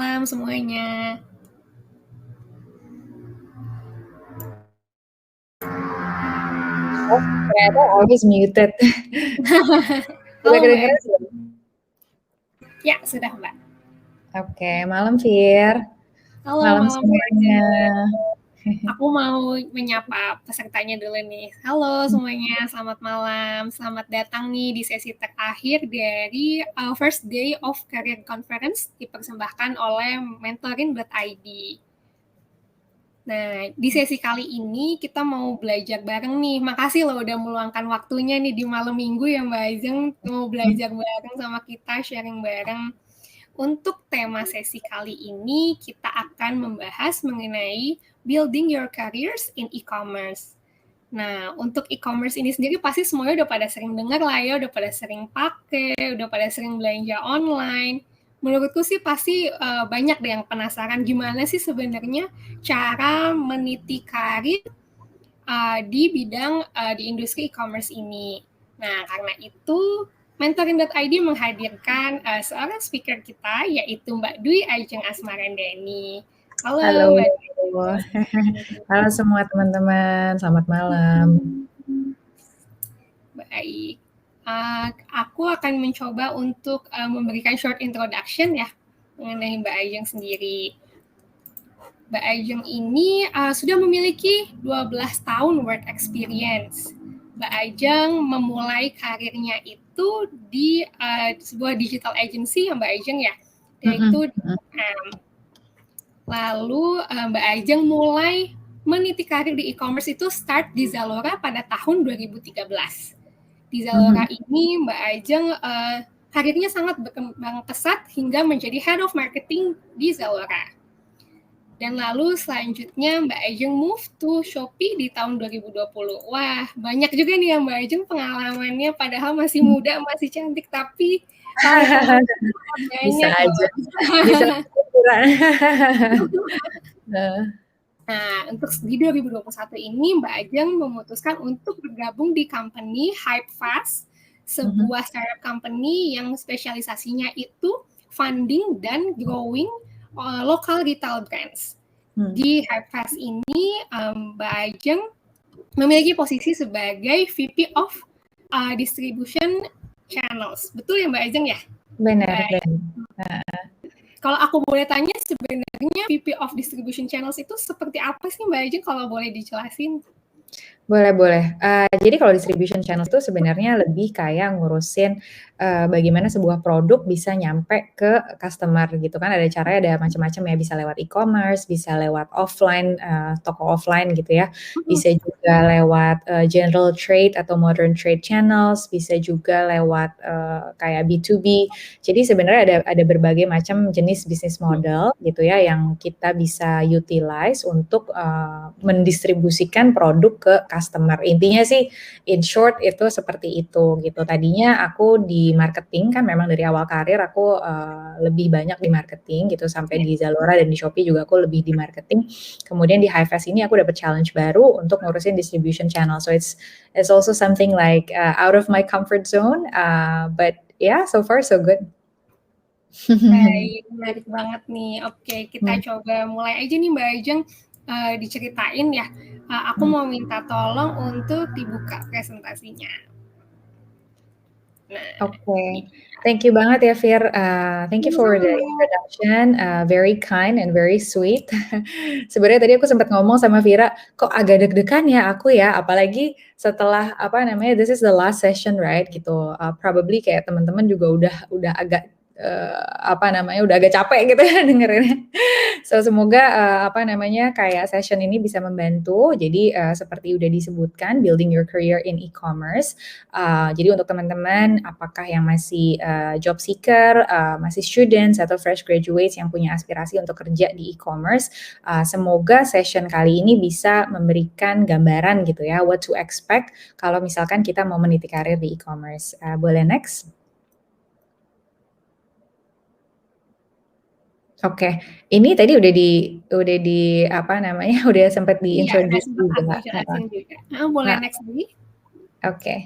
malam semuanya. Oh, ternyata always muted. Sudah Halo Mbak kedengeran Egi. belum? Ya, sudah Mbak. Oke, malam Fir. Halo Malam malam Mbak semuanya. Aku mau menyapa pesertanya dulu nih. Halo semuanya, selamat malam. Selamat datang nih di sesi terakhir dari First Day of Career Conference dipersembahkan oleh mentorin.id. Nah, di sesi kali ini kita mau belajar bareng nih. Makasih loh udah meluangkan waktunya nih di malam minggu ya Mbak Ajeng. Mau belajar bareng sama kita, sharing bareng. Untuk tema sesi kali ini, kita akan membahas mengenai building your careers in e-commerce. Nah, untuk e-commerce ini sendiri pasti semuanya udah pada sering dengar lah ya, udah pada sering pakai, udah pada sering belanja online. Menurutku sih pasti banyak deh yang penasaran gimana sih sebenarnya cara meniti karir di bidang di industri e-commerce ini. Nah, karena itu Mentoring.id menghadirkan seorang speaker kita, yaitu Mbak Dwi Ajeng Asmarandani. Halo Halo. Mbak Dwi. Halo semua teman-teman, selamat malam. Baik. Aku akan mencoba untuk memberikan short introduction ya mengenai Mbak Ajeng sendiri. Mbak Ajeng ini sudah memiliki 12 tahun work experience. Mbak Ajeng memulai karirnya itu di sebuah digital agency ya Mbak Ajeng ya, yaitu lalu Mbak Ajeng mulai meniti karir di e-commerce itu start di Zalora pada tahun 2013. Di Zalora ini Mbak Ajeng karirnya sangat berkembang pesat hingga menjadi head of marketing di Zalora. Dan lalu selanjutnya Mbak Ajeng move to Shopee di tahun 2020. Wah, banyak juga nih ya Mbak Ajeng pengalamannya, padahal masih muda, masih cantik, tapi pengalaman Bisa banyak aja. loh. Bisa Nah, untuk di 2021 ini Mbak Ajeng memutuskan untuk bergabung di company Hype Fast, sebuah startup company yang spesialisasinya itu funding dan growing local retail brands. Di Hype Fast ini Mbak Ajeng memiliki posisi sebagai VP of Distribution Channels. Betul ya Mbak Ajeng ya? Benar. Kalau aku boleh tanya, sebenarnya VP of Distribution Channels itu seperti apa sih Mbak Ajeng, kalau boleh dijelasin? Boleh. Jadi kalau distribution channel itu sebenarnya lebih kayak ngurusin bagaimana sebuah produk bisa nyampe ke customer gitu kan. Ada caranya, ada macam-macam ya, bisa lewat e-commerce, bisa lewat offline, toko offline gitu ya. Bisa juga lewat general trade atau modern trade channels, bisa juga lewat kayak B2B. Jadi sebenarnya ada berbagai macam jenis bisnis model gitu ya yang kita bisa utilize untuk mendistribusikan produk ke customer. Intinya sih in short itu seperti itu gitu. Tadinya aku di marketing kan, memang dari awal karir aku lebih banyak di marketing gitu, sampai di Zalora dan di Shopee juga aku lebih di marketing. Kemudian di Highfast ini aku dapat challenge baru untuk ngurusin distribution channel. So it's also something like out of my comfort zone, but yeah, so far so good. Baik, menarik banget nih. Oke, kita coba mulai aja nih Mbak Ajeng, diceritain ya. Aku mau minta tolong untuk dibuka presentasinya. Nah, Oke. Thank you banget ya Fir, thank you for the introduction, very kind and very sweet. Sebenarnya tadi aku sempat ngomong sama Vira, kok agak deg-degan ya aku ya, apalagi setelah apa namanya, this is the last session right gitu, probably kayak teman-teman juga udah agak apa namanya, udah agak capek gitu ya dengerinnya. So semoga apa namanya, kayak session ini bisa membantu. Jadi seperti udah disebutkan, building your career in e-commerce. Jadi untuk teman-teman apakah yang masih job seeker, masih students atau fresh graduates yang punya aspirasi untuk kerja di e-commerce, semoga session kali ini bisa memberikan gambaran gitu ya, what to expect kalau misalkan kita mau meniti karir di e-commerce. Boleh next? Oke, ini tadi udah di apa namanya, udah sempat iya, udah di-introduce sempat aku juga. jelasin juga. Boleh Nah, next lagi? oke.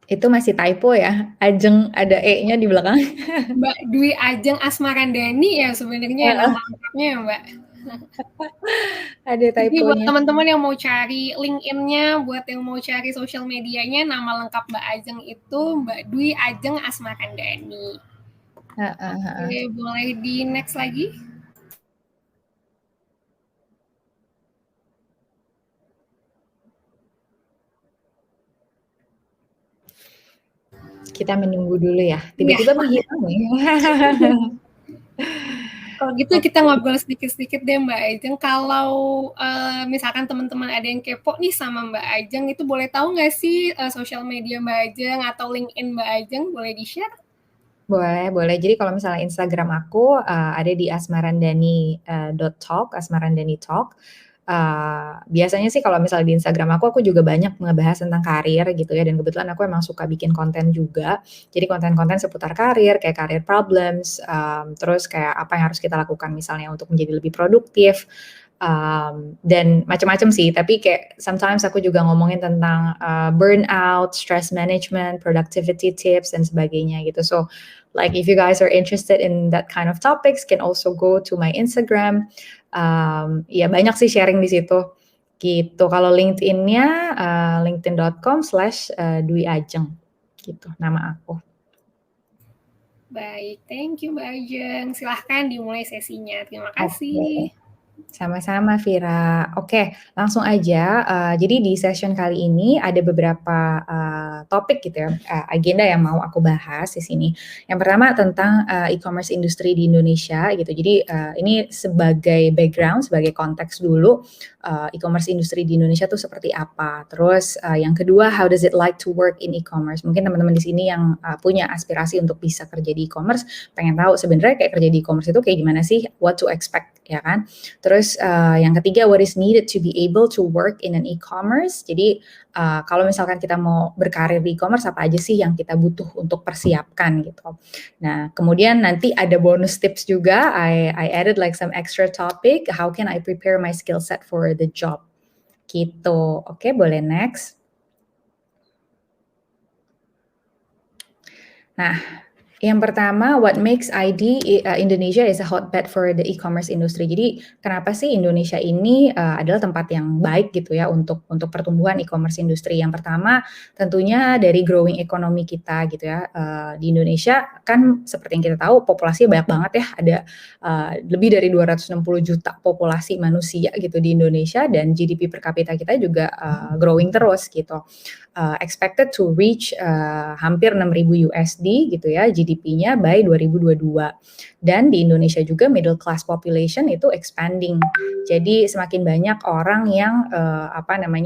Itu masih typo ya? Ajeng ada E-nya di belakang. Mbak Dwi Ajeng Asmarandani ya sebenarnya nama lengkapnya ya Mbak. Ada Jadi buat typonya. teman-teman yang mau cari LinkedIn-nya, buat yang mau cari sosial medianya, nama lengkap Mbak Ajeng itu Mbak Dwi Ajeng Asmarandani. Oke, boleh di next lagi? Kita menunggu dulu ya. Tiba-tiba menghilang ya. Kalau gitu kita ngobrol sedikit-sedikit deh Mbak Ajeng. Kalau misalkan teman-teman ada yang kepo nih sama Mbak Ajeng, itu boleh tahu nggak sih sosial media Mbak Ajeng atau LinkedIn Mbak Ajeng? Boleh di-share? Boleh, boleh. Jadi kalau misalnya Instagram aku ada di asmarandani.talk, Asmarandani Talk. Biasanya sih kalau misalnya di Instagram aku juga banyak ngebahas tentang karir gitu ya, dan kebetulan aku emang suka bikin konten juga. Jadi konten-konten seputar karir, kayak career problems, terus kayak apa yang harus kita lakukan misalnya untuk menjadi lebih produktif, dan macam-macam sih. Tapi kayak sometimes aku juga ngomongin tentang burnout, stress management, productivity tips dan sebagainya gitu. So like if you guys are interested in that kind of topics, can also go to my Instagram. Ya banyak sih sharing di situ. Gitu. Kalau LinkedIn-nya linkedin.com/Dwi Ajeng. Gitu nama aku. Baik, thank you Mbak Ajeng. Silahkan dimulai sesinya. Terima kasih. Oke. Sama-sama Vira. Oke, langsung aja. Jadi di session kali ini ada beberapa topik gitu ya, agenda yang mau aku bahas di sini. Yang pertama tentang e-commerce industri di Indonesia gitu. Jadi ini sebagai background, sebagai konteks dulu, e-commerce industri di Indonesia tuh seperti apa. Terus yang kedua, how does it like to work in e-commerce? Mungkin teman-teman di sini yang punya aspirasi untuk bisa kerja di e-commerce, pengen tahu sebenarnya kayak kerja di e-commerce itu kayak gimana sih, what to expect, ya kan? Terus yang ketiga, what is needed to be able to work in an e-commerce. Jadi kalau misalkan kita mau berkarir di e-commerce, apa aja sih yang kita butuh untuk persiapkan gitu. Nah, kemudian nanti ada bonus tips juga. I added like some extra topic. How can I prepare my skill set for the job? Gitu. Oke, boleh next. Nah, yang pertama, what makes ID Indonesia is a hotbed for the e-commerce industry. Jadi kenapa sih Indonesia ini adalah tempat yang baik gitu ya untuk pertumbuhan e-commerce industri. Yang pertama tentunya dari growing ekonomi kita gitu ya. Di Indonesia kan seperti yang kita tahu populasinya banyak banget ya. Ada lebih dari 260 juta populasi manusia gitu di Indonesia, dan GDP per kapita kita juga growing terus gitu. Expected to reach hampir 6.000 USD gitu ya GDP-nya by 2022. Dan di Indonesia juga middle class population itu expanding. Jadi semakin banyak orang yang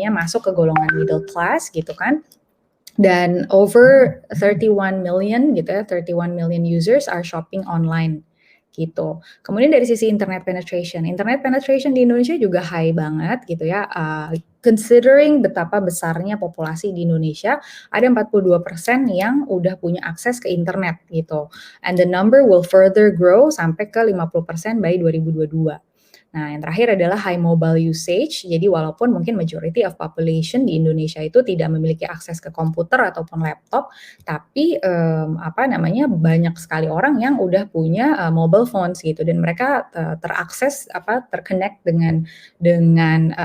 masuk ke golongan middle class gitu kan. Dan over 31 million gitu ya, 31 million users are shopping online gitu. Kemudian dari sisi internet penetration di Indonesia juga high banget gitu ya. Considering betapa besarnya populasi di Indonesia, ada 42% yang udah punya akses ke internet gitu. And the number will further grow sampai ke 50% by 2022. Nah, yang terakhir adalah high mobile usage. Jadi walaupun mungkin majority of population di Indonesia itu tidak memiliki akses ke komputer ataupun laptop, tapi banyak sekali orang yang udah punya mobile phones gitu, dan mereka terakses terconnect dengan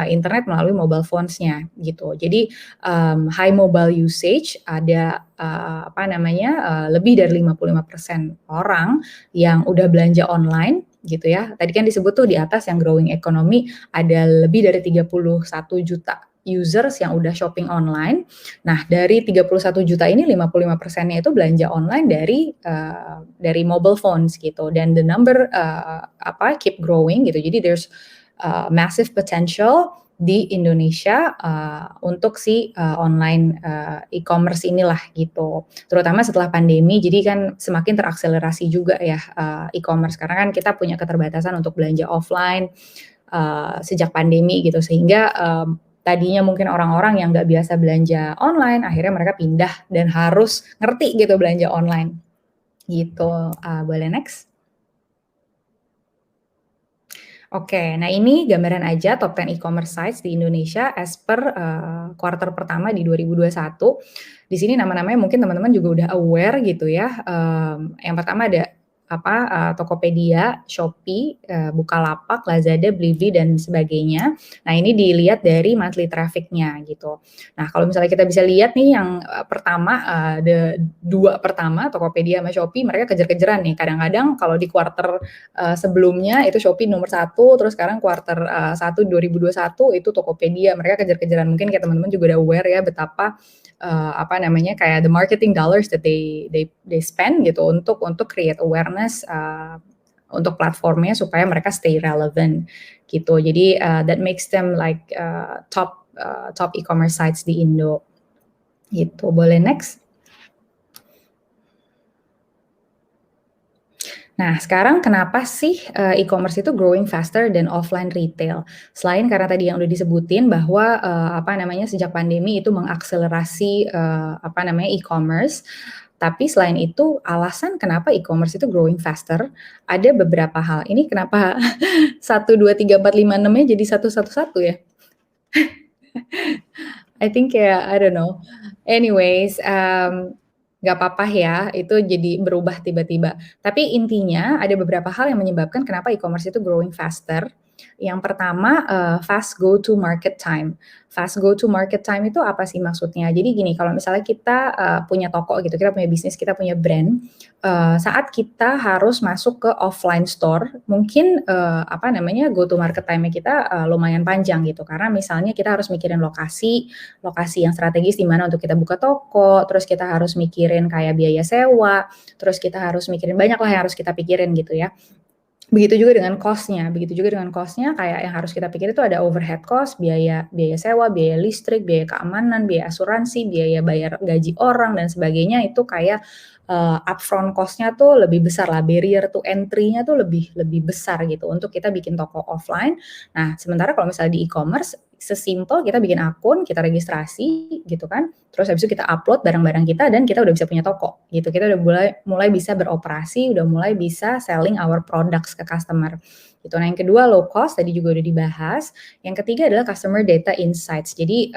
internet melalui mobile phones-nya gitu. Jadi high mobile usage ada lebih dari 55% orang yang udah belanja online gitu ya. Tadi kan disebut tuh di atas yang growing economy ada lebih dari 31 juta users yang udah shopping online. Nah, dari 31 juta ini 55%-nya itu belanja online dari mobile phones gitu, dan the number keep growing gitu. Jadi there's massive potential di Indonesia untuk si online e-commerce inilah gitu. Terutama setelah pandemi, jadi kan semakin terakselerasi juga ya e-commerce, karena kan kita punya keterbatasan untuk belanja offline sejak pandemi gitu, sehingga tadinya mungkin orang-orang yang nggak biasa belanja online, akhirnya mereka pindah dan harus ngerti gitu belanja online gitu. Boleh next. Oke, nah ini gambaran aja top 10 e-commerce sites di Indonesia as per kuartal pertama di 2021. Di sini nama-namanya mungkin teman-teman juga udah aware gitu ya. Yang pertama ada Tokopedia, Shopee, Bukalapak, Lazada, Blibli dan sebagainya. Nah, ini dilihat dari monthly traffic-nya gitu. Nah, kalau misalnya kita bisa lihat nih yang pertama, ada 2 pertama Tokopedia sama Shopee mereka kejar-kejaran nih. Kadang-kadang kalau di quarter sebelumnya itu Shopee nomor 1, terus sekarang quarter 1 2021 itu Tokopedia. Mereka kejar-kejaran. Mungkin kayak teman-teman juga udah aware ya betapa kayak the marketing dollars that they spend gitu untuk create awareness untuk platformnya supaya mereka stay relevant gitu. Jadi that makes them like top e-commerce sites di Indo. Gitu. Boleh next? Nah, sekarang kenapa sih e-commerce itu growing faster than offline retail? Selain karena tadi yang udah disebutin bahwa sejak pandemi itu mengakselerasi e-commerce, tapi selain itu alasan kenapa e-commerce itu growing faster ada beberapa hal. Ini kenapa 1, 2, 3, 4, 5, 6-nya jadi 1 ya? I think I don't know. Anyways, nggak apa-apa ya, itu jadi berubah tiba-tiba. Tapi intinya ada beberapa hal yang menyebabkan kenapa e-commerce itu growing faster. Yang pertama, fast go to market time. Fast go to market time itu apa sih maksudnya? Jadi gini, kalau misalnya kita punya toko gitu, kita punya bisnis, kita punya brand, saat kita harus masuk ke offline store, mungkin go to market time-nya kita lumayan panjang gitu. Karena misalnya kita harus mikirin lokasi yang strategis di mana untuk kita buka toko, terus kita harus mikirin kayak biaya sewa, terus kita harus mikirin banyak lah yang harus kita pikirin gitu ya. Begitu juga dengan cost-nya kayak yang harus kita pikirin itu ada overhead cost, biaya sewa, biaya listrik, biaya keamanan, biaya asuransi, biaya bayar gaji orang dan sebagainya itu kayak upfront cost-nya tuh lebih besar lah, barrier to entry-nya tuh lebih besar gitu untuk kita bikin toko offline. Nah, sementara kalau misalnya di e-commerce sesimpel kita bikin akun, kita registrasi gitu kan, terus habis itu kita upload barang-barang kita dan kita udah bisa punya toko gitu. Kita udah mulai bisa beroperasi, udah mulai bisa selling our products ke customer gitu. Nah, yang kedua low cost tadi juga udah dibahas. Yang ketiga adalah customer data insights. Jadi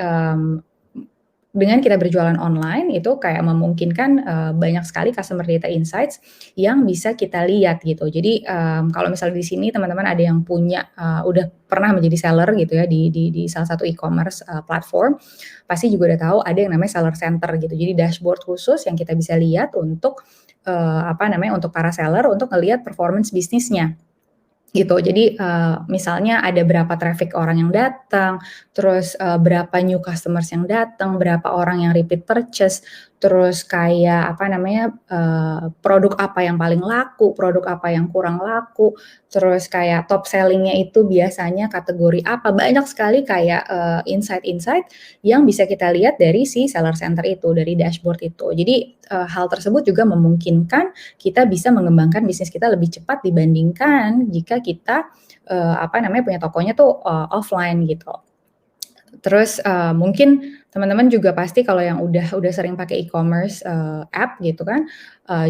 dengan kita berjualan online itu kayak memungkinkan banyak sekali customer data insights yang bisa kita lihat gitu. Jadi kalau misalnya di sini teman-teman ada yang punya udah pernah menjadi seller gitu ya di salah satu e-commerce platform, pasti juga udah tahu ada yang namanya seller center gitu. Jadi dashboard khusus yang kita bisa lihat untuk untuk para seller untuk ngelihat performance bisnisnya. Gitu. Jadi misalnya ada berapa traffic orang yang datang, terus berapa new customers yang datang, berapa orang yang repeat purchase, terus kayak produk apa yang paling laku, produk apa yang kurang laku, terus kayak top selling-nya itu biasanya kategori apa. Banyak sekali kayak insight-insight yang bisa kita lihat dari si seller center itu, dari dashboard itu. Jadi hal tersebut juga memungkinkan kita bisa mengembangkan bisnis kita lebih cepat dibandingkan jika kita punya tokonya tuh offline gitu. Terus mungkin teman-teman juga pasti kalau yang udah sering pakai e-commerce app gitu kan,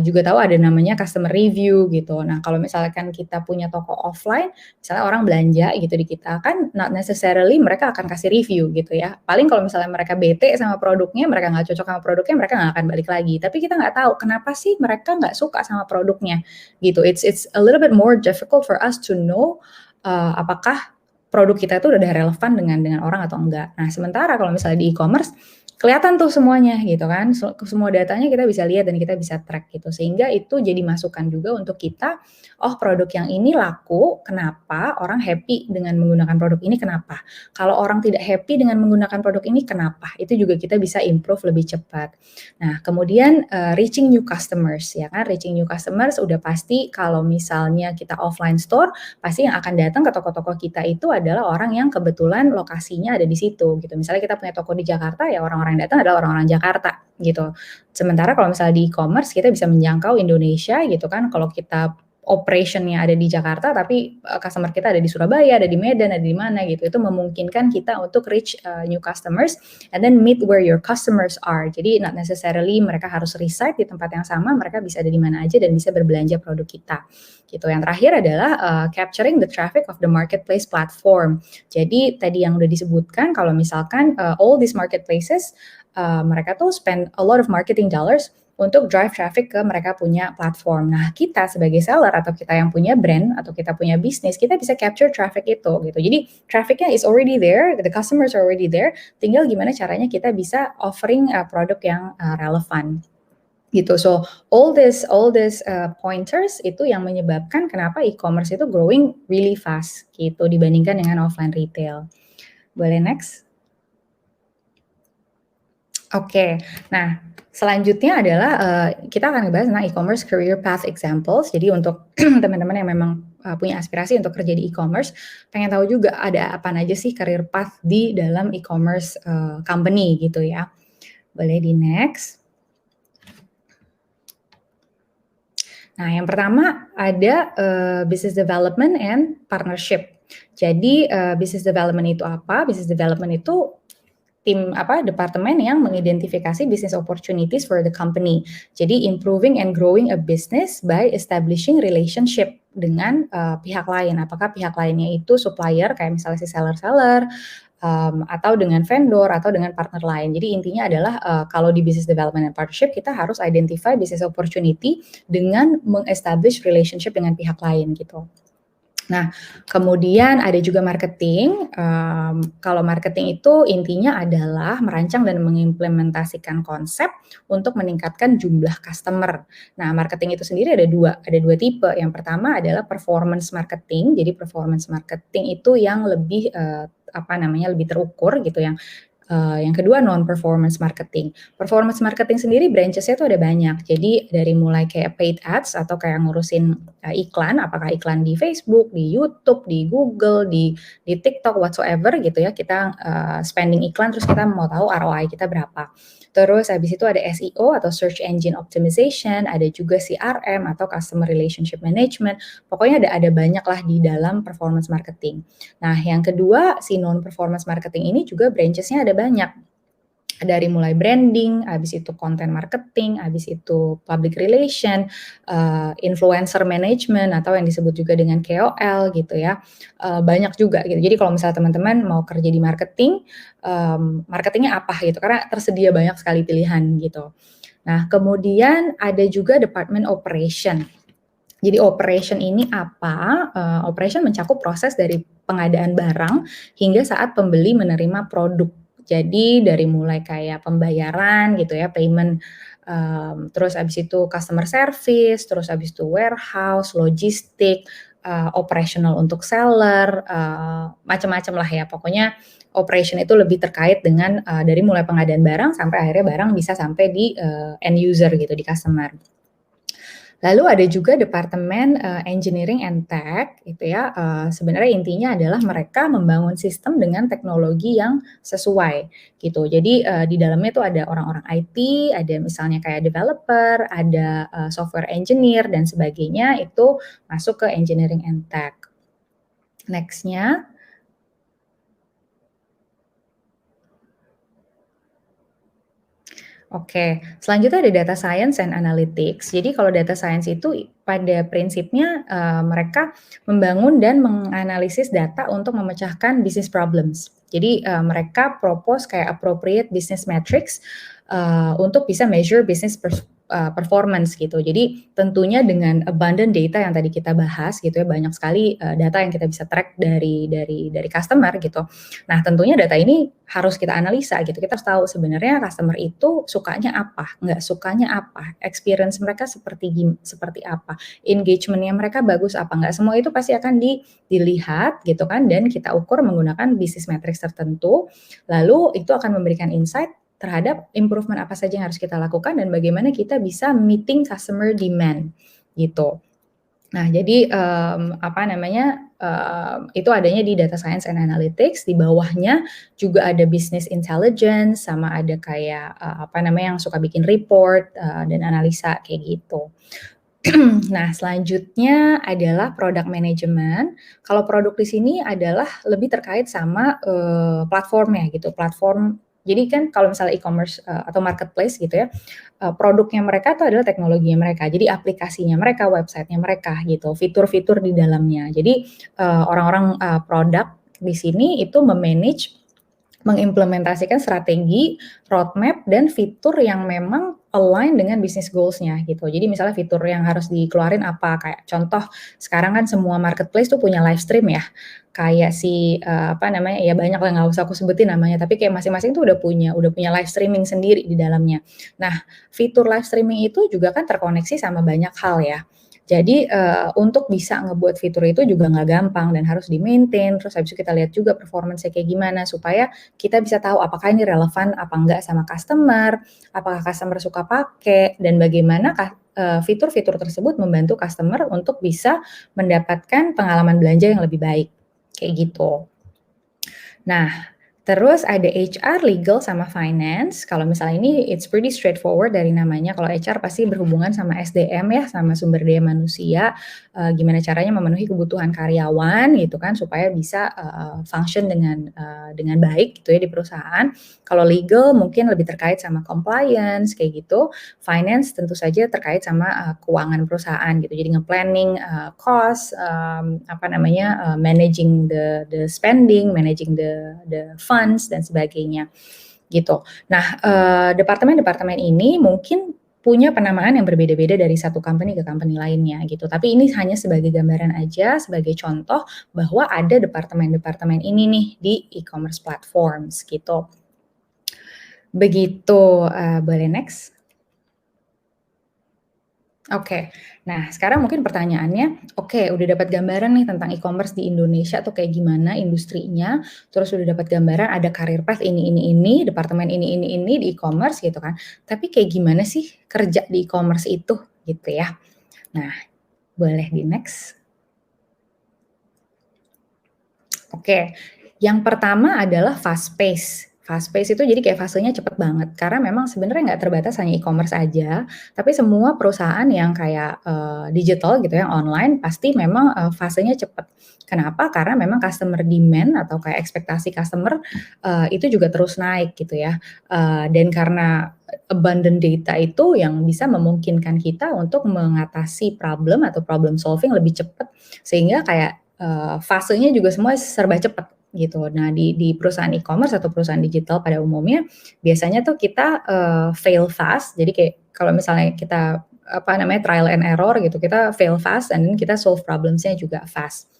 juga tahu ada namanya customer review gitu. Nah, kalau misalkan kita punya toko offline, misalnya orang belanja gitu di kita, kan not necessarily mereka akan kasih review gitu ya. Paling kalau misalnya mereka bete sama produknya, mereka nggak cocok sama produknya, mereka nggak akan balik lagi. Tapi kita nggak tahu kenapa sih mereka nggak suka sama produknya gitu. It's a little bit more difficult for us to know apakah produk kita itu udah relevan dengan orang atau enggak. Nah, sementara kalau misalnya di e-commerce kelihatan tuh semuanya gitu kan. Semua datanya kita bisa lihat dan kita bisa track gitu. Sehingga itu jadi masukan juga untuk kita, oh produk yang ini laku, kenapa? Orang happy dengan menggunakan produk ini, kenapa? Kalau orang tidak happy dengan menggunakan produk ini, kenapa? Itu juga kita bisa improve lebih cepat. Nah, kemudian reaching new customers ya kan. Reaching new customers udah pasti kalau misalnya kita offline store, pasti yang akan datang ke toko-toko kita itu adalah orang yang kebetulan lokasinya ada di situ gitu. Misalnya kita punya toko di Jakarta, ya orang-orang yang datang adalah orang-orang Jakarta gitu. Sementara kalau misalnya di e-commerce kita bisa menjangkau Indonesia gitu kan. Kalau kita operation-nya ada di Jakarta, tapi customer kita ada di Surabaya, ada di Medan, ada di mana gitu. Itu memungkinkan kita untuk reach new customers and then meet where your customers are. Jadi not necessarily mereka harus reside di tempat yang sama, mereka bisa ada di mana aja dan bisa berbelanja produk kita. Gitu. Yang terakhir adalah capturing the traffic of the marketplace platform. Jadi tadi yang udah disebutkan kalau misalkan all these marketplaces mereka tuh spend a lot of marketing dollars untuk drive traffic ke mereka punya platform. Nah, kita sebagai seller atau kita yang punya brand atau kita punya bisnis, kita bisa capture traffic itu gitu. Jadi trafficnya is already there, the customers are already there. Tinggal gimana caranya kita bisa offering produk yang relevan gitu. So all this pointers itu yang menyebabkan kenapa e-commerce itu growing really fast gitu dibandingkan dengan offline retail. Boleh next? Oke, nah selanjutnya adalah kita akan ngebahas tentang e-commerce career path examples. Jadi untuk teman-teman yang memang punya aspirasi untuk kerja di e-commerce, pengen tahu juga ada apa aja sih career path di dalam e-commerce company gitu ya. Boleh di next. Nah, yang pertama ada business development and partnership. Jadi business development itu apa? Business development itu departemen yang mengidentifikasi business opportunities for the company. Jadi improving and growing a business by establishing relationship dengan pihak lain. Apakah pihak lainnya itu supplier kayak misalnya si seller-seller atau dengan vendor atau dengan partner lain. Jadi intinya adalah kalau di business development and partnership kita harus identify business opportunity dengan meng-establish relationship dengan pihak lain gitu. Nah, kemudian ada juga marketing. Kalau marketing itu intinya adalah merancang dan mengimplementasikan konsep untuk meningkatkan jumlah customer. Nah, marketing itu sendiri ada dua tipe. Yang pertama adalah performance marketing. Jadi performance marketing itu yang lebih lebih terukur gitu, yang kedua non-performance marketing. Performance marketing sendiri branches-nya tuh ada banyak. Jadi dari mulai kayak paid ads atau kayak ngurusin iklan, apakah iklan di Facebook, di YouTube, di Google, di TikTok, whatsoever gitu ya. Kita spending iklan terus kita mau tahu ROI kita berapa. Terus habis itu ada SEO atau Search Engine Optimization, ada juga CRM atau Customer Relationship Management. Pokoknya ada banyak lah di dalam performance marketing. Nah, yang kedua si non-performance marketing ini juga branches-nya ada banyak. Dari mulai branding, habis itu content marketing, habis itu public relation, influencer management atau yang disebut juga dengan KOL gitu ya. Banyak juga gitu. Jadi kalau misalnya teman-teman mau kerja di marketing, marketingnya apa gitu, karena tersedia banyak sekali pilihan gitu. Nah, kemudian ada juga department operation. Jadi operation ini apa? Operation mencakup proses dari pengadaan barang hingga saat pembeli menerima produk. Jadi dari mulai kayak pembayaran gitu ya, payment, terus habis itu customer service, terus habis itu warehouse, logistik, operational untuk seller, macam-macam lah ya. Pokoknya operation itu lebih terkait dengan dari mulai pengadaan barang sampai akhirnya barang bisa sampai di end user gitu, di customer. Lalu ada juga departemen engineering and tech gitu ya, sebenarnya intinya adalah mereka membangun sistem dengan teknologi yang sesuai gitu. Jadi di dalamnya tuh ada orang-orang IT, ada misalnya kayak developer, ada software engineer dan sebagainya, itu masuk ke engineering and tech. Next-nya. Oke, selanjutnya ada data science and analytics. Jadi kalau data science itu pada prinsipnya mereka membangun dan menganalisis data untuk memecahkan business problems. Jadi mereka propose kayak appropriate business metrics untuk bisa measure business performance gitu. Jadi tentunya dengan abundant data yang tadi kita bahas gitu ya, banyak sekali data yang kita bisa track dari customer gitu. Nah, tentunya data ini harus kita analisa gitu. Kita harus tahu sebenarnya customer itu sukanya apa, nggak sukanya apa, experience mereka seperti apa, engagement-nya mereka bagus apa nggak. Semua itu pasti akan dilihat gitu kan, dan kita ukur menggunakan business metrics tertentu. Lalu itu akan memberikan insight terhadap improvement apa saja yang harus kita lakukan dan bagaimana kita bisa meeting customer demand gitu. Nah, jadi itu adanya di data science and analytics. Di bawahnya juga ada business intelligence, sama ada kayak yang suka bikin report dan analisa kayak gitu. Nah, selanjutnya adalah product management. Kalau produk di sini adalah lebih terkait sama, platformnya gitu, platform. Jadi kan kalau misalnya e-commerce, atau marketplace gitu ya, produknya mereka tuh adalah teknologinya mereka. Jadi aplikasinya mereka, website-nya mereka gitu, fitur-fitur di dalamnya. Jadi, orang-orang, produk di sini itu mengimplementasikan strategi, roadmap, dan fitur yang memang align dengan business goals-nya gitu. Jadi misalnya fitur yang harus dikeluarin apa, kayak contoh sekarang kan semua marketplace tuh punya live stream ya, kayak si, apa namanya, ya banyak lah nggak usah aku sebutin namanya, tapi kayak masing-masing tuh udah punya live streaming sendiri di dalamnya. Nah, fitur live streaming itu juga kan terkoneksi sama banyak hal ya. Jadi, untuk bisa ngebuat fitur itu juga nggak gampang dan harus di-maintain, terus habis itu kita lihat juga performance-nya kayak gimana, supaya kita bisa tahu apakah ini relevan apa enggak sama customer, apakah customer suka pakai, dan bagaimana fitur-fitur tersebut membantu customer untuk bisa mendapatkan pengalaman belanja yang lebih baik, kayak gitu. Nah, terus ada HR, legal, sama finance. Kalau misalnya ini it's pretty straightforward dari namanya. Kalau HR pasti berhubungan sama SDM ya, sama sumber daya manusia, gimana caranya memenuhi kebutuhan karyawan gitu kan, supaya bisa, function dengan baik gitu ya di perusahaan. Kalau legal mungkin lebih terkait sama compliance kayak gitu. Finance tentu saja terkait sama, keuangan perusahaan gitu. Jadi nge-planning, cost, managing the spending, managing the funds dan sebagainya gitu. Nah, departemen-departemen ini mungkin punya penamaan yang berbeda-beda dari satu company ke company lainnya gitu. Tapi ini hanya sebagai gambaran aja, sebagai contoh bahwa ada departemen-departemen ini nih di e-commerce platforms gitu. Begitu, boleh next? Oke. Nah, sekarang mungkin pertanyaannya, oke, udah dapat gambaran nih tentang e-commerce di Indonesia tuh kayak gimana industrinya, terus udah dapat gambaran ada career path ini, departemen ini di e-commerce gitu kan. Tapi kayak gimana sih kerja di e-commerce itu gitu ya. Nah, boleh di next. Oke, yang pertama adalah fast pace. Fast pace itu jadi kayak fasenya cepet banget, karena memang sebenarnya nggak terbatas hanya e-commerce aja, tapi semua perusahaan yang kayak, digital gitu, yang online pasti memang, fasenya cepet. Kenapa? Karena memang customer demand atau kayak ekspektasi customer, itu juga terus naik gitu ya, dan karena abundant data itu yang bisa memungkinkan kita untuk mengatasi problem atau problem solving lebih cepat, sehingga kayak, fasenya juga semua serba cepat gitu. Nah, di perusahaan e-commerce atau perusahaan digital pada umumnya, biasanya tuh kita, fail fast, jadi kayak kalau misalnya kita, trial and error gitu, kita fail fast and then kita solve problems-nya juga fast.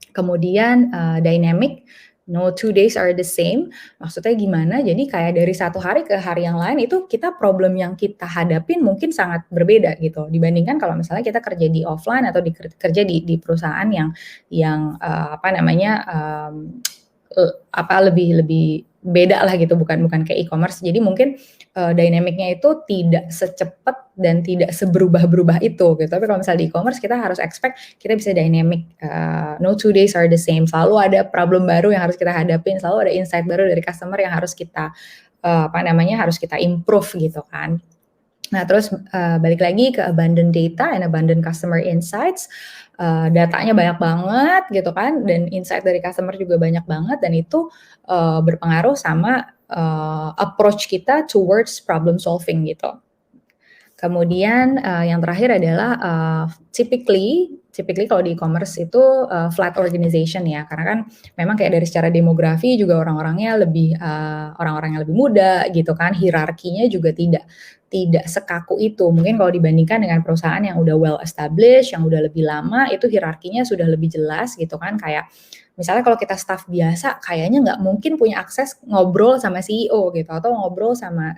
Kemudian, dynamic, no 2 days are the same, maksudnya gimana, jadi kayak dari satu hari ke hari yang lain itu kita problem yang kita hadapin mungkin sangat berbeda gitu, dibandingkan kalau misalnya kita kerja di offline atau kerja di perusahaan yang, lebih beda lah gitu, bukan kayak e-commerce. Jadi mungkin, dynamic-nya itu tidak secepat dan tidak seberubah-berubah itu gitu. Tapi kalau misalnya di e-commerce kita harus expect kita bisa dynamic, no 2 days are the same. Selalu ada problem baru yang harus kita hadapin, selalu ada insight baru dari customer yang harus kita, harus kita improve gitu kan. Nah, terus, balik lagi ke abundant data and abundant customer insights, datanya banyak banget gitu kan, dan insight dari customer juga banyak banget, dan itu, berpengaruh sama, approach kita towards problem solving gitu. Kemudian, yang terakhir adalah, typically kalau di e-commerce itu, flat organization ya, karena kan memang kayak dari secara demografi juga orang-orangnya orang-orang yang lebih muda gitu kan, hierarkinya juga tidak sekaku itu. Mungkin kalau dibandingkan dengan perusahaan yang udah well established, yang udah lebih lama, itu hierarkinya sudah lebih jelas gitu kan, kayak misalnya kalau kita staff biasa kayaknya nggak mungkin punya akses ngobrol sama CEO gitu, atau ngobrol sama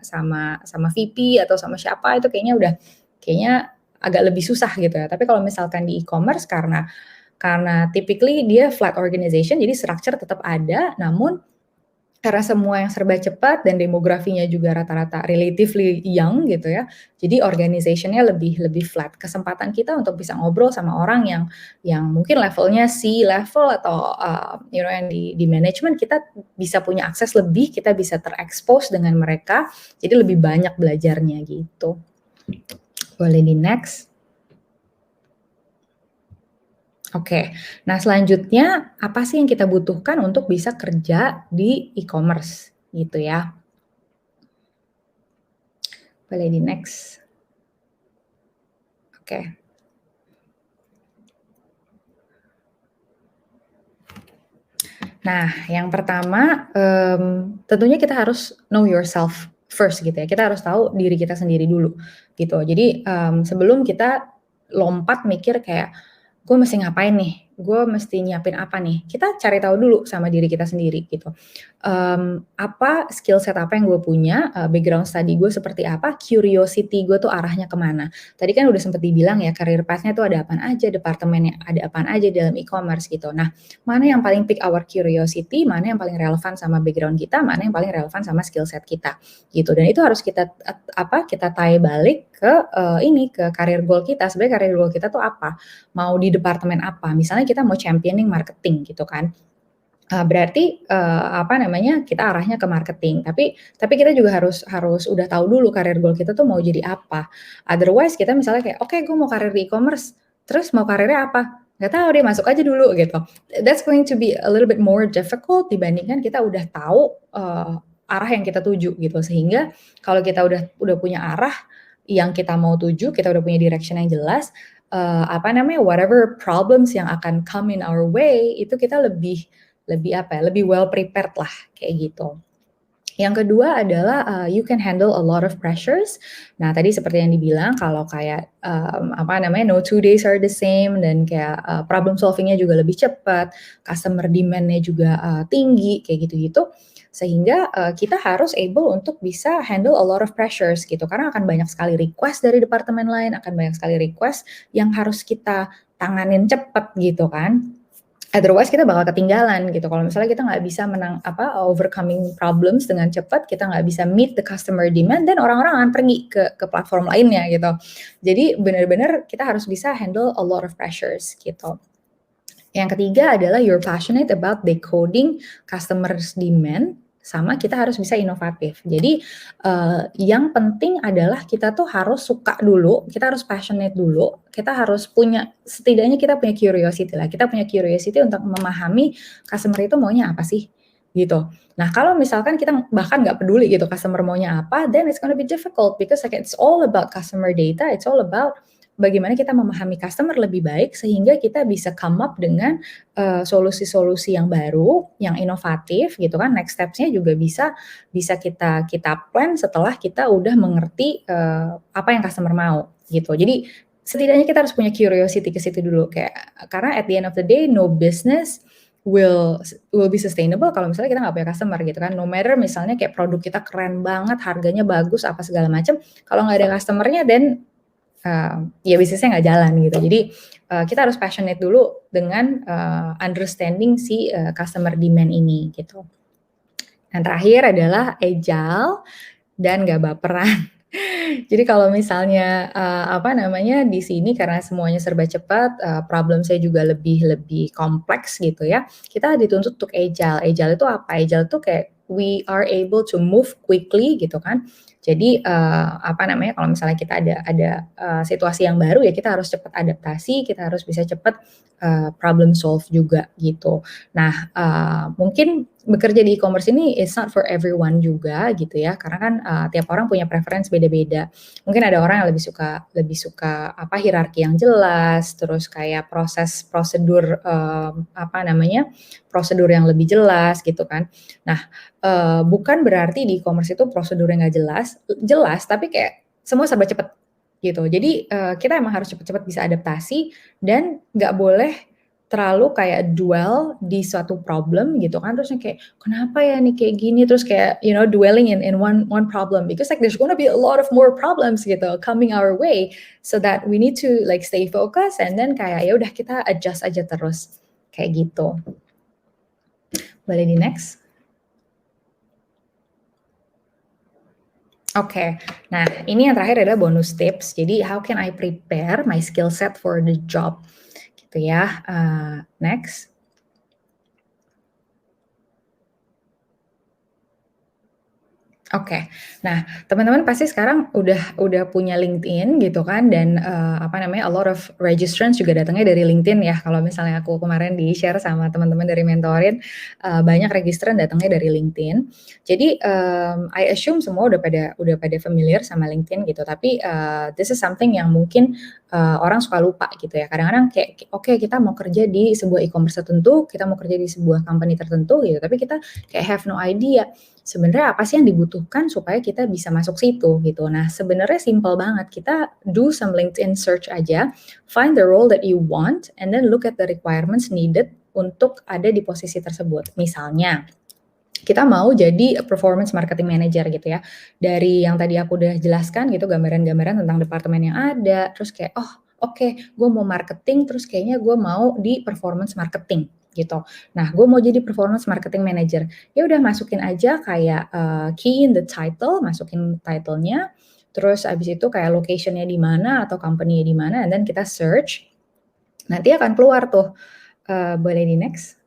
VP atau sama siapa, itu kayaknya agak lebih susah gitu ya. Tapi kalau misalkan di e-commerce karena typically dia flat organization, jadi structure tetap ada, namun karena semua yang serba cepat dan demografinya juga rata-rata relatively young gitu ya, jadi organization-nya lebih flat. Kesempatan kita untuk bisa ngobrol sama orang yang mungkin levelnya C-level atau, yang di manajemen, kita bisa punya akses lebih, kita bisa terekspos dengan mereka, jadi lebih banyak belajarnya gitu. Boleh di next. Oke. Nah, selanjutnya apa sih yang kita butuhkan untuk bisa kerja di e-commerce gitu ya. Boleh di next. Oke. Nah, yang pertama, tentunya kita harus know yourself first gitu ya. Kita harus tahu diri kita sendiri dulu gitu. Jadi, sebelum kita lompat mikir kayak, "Gue mesti ngapain nih? Gue mesti nyiapin apa nih?" Kita cari tahu dulu sama diri kita sendiri gitu. Apa skill set apa yang gue punya, background study gue seperti apa, curiosity gue tuh arahnya kemana. Tadi kan udah sempet dibilang ya, career path-nya tuh ada apaan aja, departemennya ada apaan aja dalam e-commerce gitu. Nah, mana yang paling pick our curiosity, mana yang paling relevan sama background kita, mana yang paling relevan sama skill set kita, gitu. Dan itu harus kita kita tie balik ke ke career goal kita. Sebenarnya career goal kita tuh apa? Mau di departemen apa? Misalnya kita mau championing marketing gitu kan. Berarti, kita arahnya ke marketing, tapi kita juga harus udah tahu dulu career goal kita tuh mau jadi apa. Otherwise kita misalnya kayak, "Oke, gue mau karir di e-commerce," terus mau karirnya apa? Nggak tahu deh, masuk aja dulu gitu. That's going to be a little bit more difficult dibandingkan kita udah tahu, arah yang kita tuju gitu. Sehingga kalau kita udah punya arah yang kita mau tuju, kita udah punya direction yang jelas, whatever problems yang akan come in our way, itu kita lebih well prepared lah, kayak gitu. Yang kedua adalah, you can handle a lot of pressures. Nah, tadi seperti yang dibilang kalau kayak, no 2 days are the same dan kayak, problem solving-nya juga lebih cepat, customer demand-nya juga, tinggi, kayak gitu-gitu. Sehingga, kita harus able untuk bisa handle a lot of pressures gitu, karena akan banyak sekali request dari departemen lain, akan banyak sekali request yang harus kita tanganin cepet gitu kan. Otherwise kita bakal ketinggalan gitu. Kalau misalnya kita nggak bisa overcoming problems dengan cepat, kita nggak bisa meet the customer demand, dan orang-orang akan pergi ke platform lainnya gitu. Jadi benar-benar kita harus bisa handle a lot of pressures gitu. Yang ketiga adalah you're passionate about decoding customers demand, sama kita harus bisa inovatif. Jadi, yang penting adalah kita tuh harus suka dulu, kita harus passionate dulu, kita harus setidaknya kita punya curiosity lah, kita punya curiosity untuk memahami customer itu maunya apa sih, gitu. Nah, kalau misalkan kita bahkan nggak peduli gitu customer maunya apa, then it's gonna be difficult because like it's all about customer data, it's all about bagaimana kita memahami customer lebih baik sehingga kita bisa come up dengan solusi-solusi yang baru, yang inovatif gitu kan. Next steps-nya juga bisa kita plan setelah kita udah mengerti apa yang customer mau gitu. Jadi setidaknya kita harus punya curiosity ke situ dulu, kayak karena at the end of the day no business will be sustainable kalau misalnya kita nggak punya customer gitu kan. No matter misalnya kayak produk kita keren banget, harganya bagus, apa segala macam, kalau nggak ada customer-nya then ya bisnisnya nggak jalan gitu. Jadi, kita harus passionate dulu dengan, understanding si, customer demand ini gitu. Yang terakhir adalah agile dan nggak baperan. Jadi kalau misalnya, di sini karena semuanya serba cepat, problem saya juga lebih lebih kompleks gitu ya, kita dituntut untuk agile. Agile itu apa? Agile itu kayak we are able to move quickly gitu kan. Jadi, kalau misalnya kita ada, situasi yang baru ya kita harus cepat adaptasi, kita harus bisa cepat, problem solve juga gitu. Nah, mungkin bekerja di e-commerce ini it's not for everyone juga gitu ya, karena kan, tiap orang punya preference beda-beda. Mungkin ada orang yang lebih suka hierarki yang jelas, terus kayak prosedur, prosedur yang lebih jelas gitu kan. Nah, bukan berarti di e-commerce itu prosedurnya nggak jelas tapi kayak semua serba cepet gitu. Jadi, kita emang harus cepet-cepet bisa adaptasi dan nggak boleh terlalu kayak dwell di suatu problem gitu kan, terus yang kayak, "Kenapa ya nih kayak gini?" Terus kayak, dwelling in one problem because like there's gonna be a lot of more problems gitu coming our way, so that we need to like stay focused and then kayak ya udah kita adjust aja terus, kayak gitu. Boleh di next? Oke. Nah, ini yang terakhir adalah bonus tips. Jadi how can I prepare my skill set for the job, gitu ya. Next. Oke. Nah, teman-teman pasti sekarang udah punya LinkedIn gitu kan dan, apa namanya, a lot of registrants juga datangnya dari LinkedIn ya. Kalau misalnya aku kemarin di-share sama teman-teman dari Mentorin, banyak registrant datangnya dari LinkedIn. Jadi, I assume semua udah pada familiar sama LinkedIn gitu, tapi, this is something yang mungkin, orang suka lupa gitu ya. Kadang-kadang kayak, oke kita mau kerja di sebuah e-commerce tertentu, kita mau kerja di sebuah company tertentu gitu, tapi kita kayak have no idea sebenarnya apa sih yang dibutuhkan supaya kita bisa masuk situ gitu. Nah, sebenarnya simple banget. Kita do some LinkedIn search aja, find the role that you want, and then look at the requirements needed untuk ada di posisi tersebut. Misalnya, kita mau jadi performance marketing manager gitu ya. Dari yang tadi aku udah jelaskan gitu gambaran-gambaran tentang departemen yang ada, terus kayak, oh oke, gue mau marketing, terus kayaknya gue mau di performance marketing gitu. Nah, gue mau jadi performance marketing manager. Ya udah masukin aja kayak key in the title, masukin title-nya, terus abis itu kayak location-nya di mana atau company-nya di mana, and then kita search. Nanti akan keluar tuh. Boleh di next?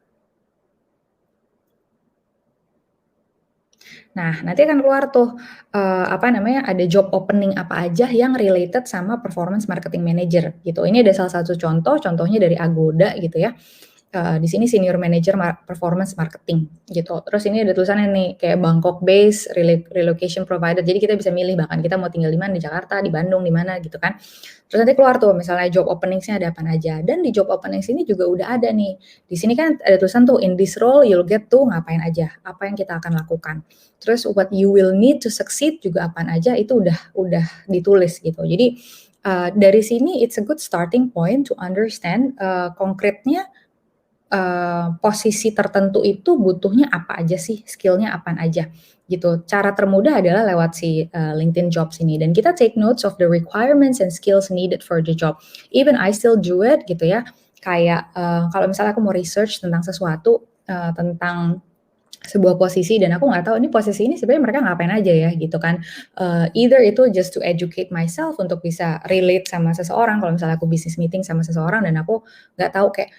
Nah, nanti akan keluar tuh, apa namanya, ada job opening apa aja yang related sama performance marketing manager gitu. Ini ada salah satu contoh, contohnya dari Agoda gitu ya. Di sini senior manager performance marketing gitu. Terus ini ada tulisannya nih kayak Bangkok base relocation provider. Jadi kita bisa milih bahkan kita mau tinggal di mana, di Jakarta, di Bandung, di mana gitu kan. Terus nanti keluar tuh misalnya job openingsnya ada apa aja. Dan di job openings ini juga udah ada nih. Di sini kan ada tulisan tuh in this role you'll get to ngapain aja, apa yang kita akan lakukan. Terus what you will need to succeed juga apaan aja itu udah ditulis gitu. Jadi dari sini it's a good starting point to understand konkretnya posisi tertentu itu butuhnya apa aja sih, skill-nya apaan aja, gitu. Cara termudah adalah lewat si, LinkedIn Jobs ini dan kita take notes of the requirements and skills needed for the job. Even I still do it gitu ya, kayak, kalau misalnya aku mau research tentang sesuatu, tentang sebuah posisi dan aku nggak tahu ini posisi ini sebenarnya mereka ngapain aja ya gitu kan, either itu just to educate myself untuk bisa relate sama seseorang, kalau misalnya aku business meeting sama seseorang dan aku nggak tahu kayak,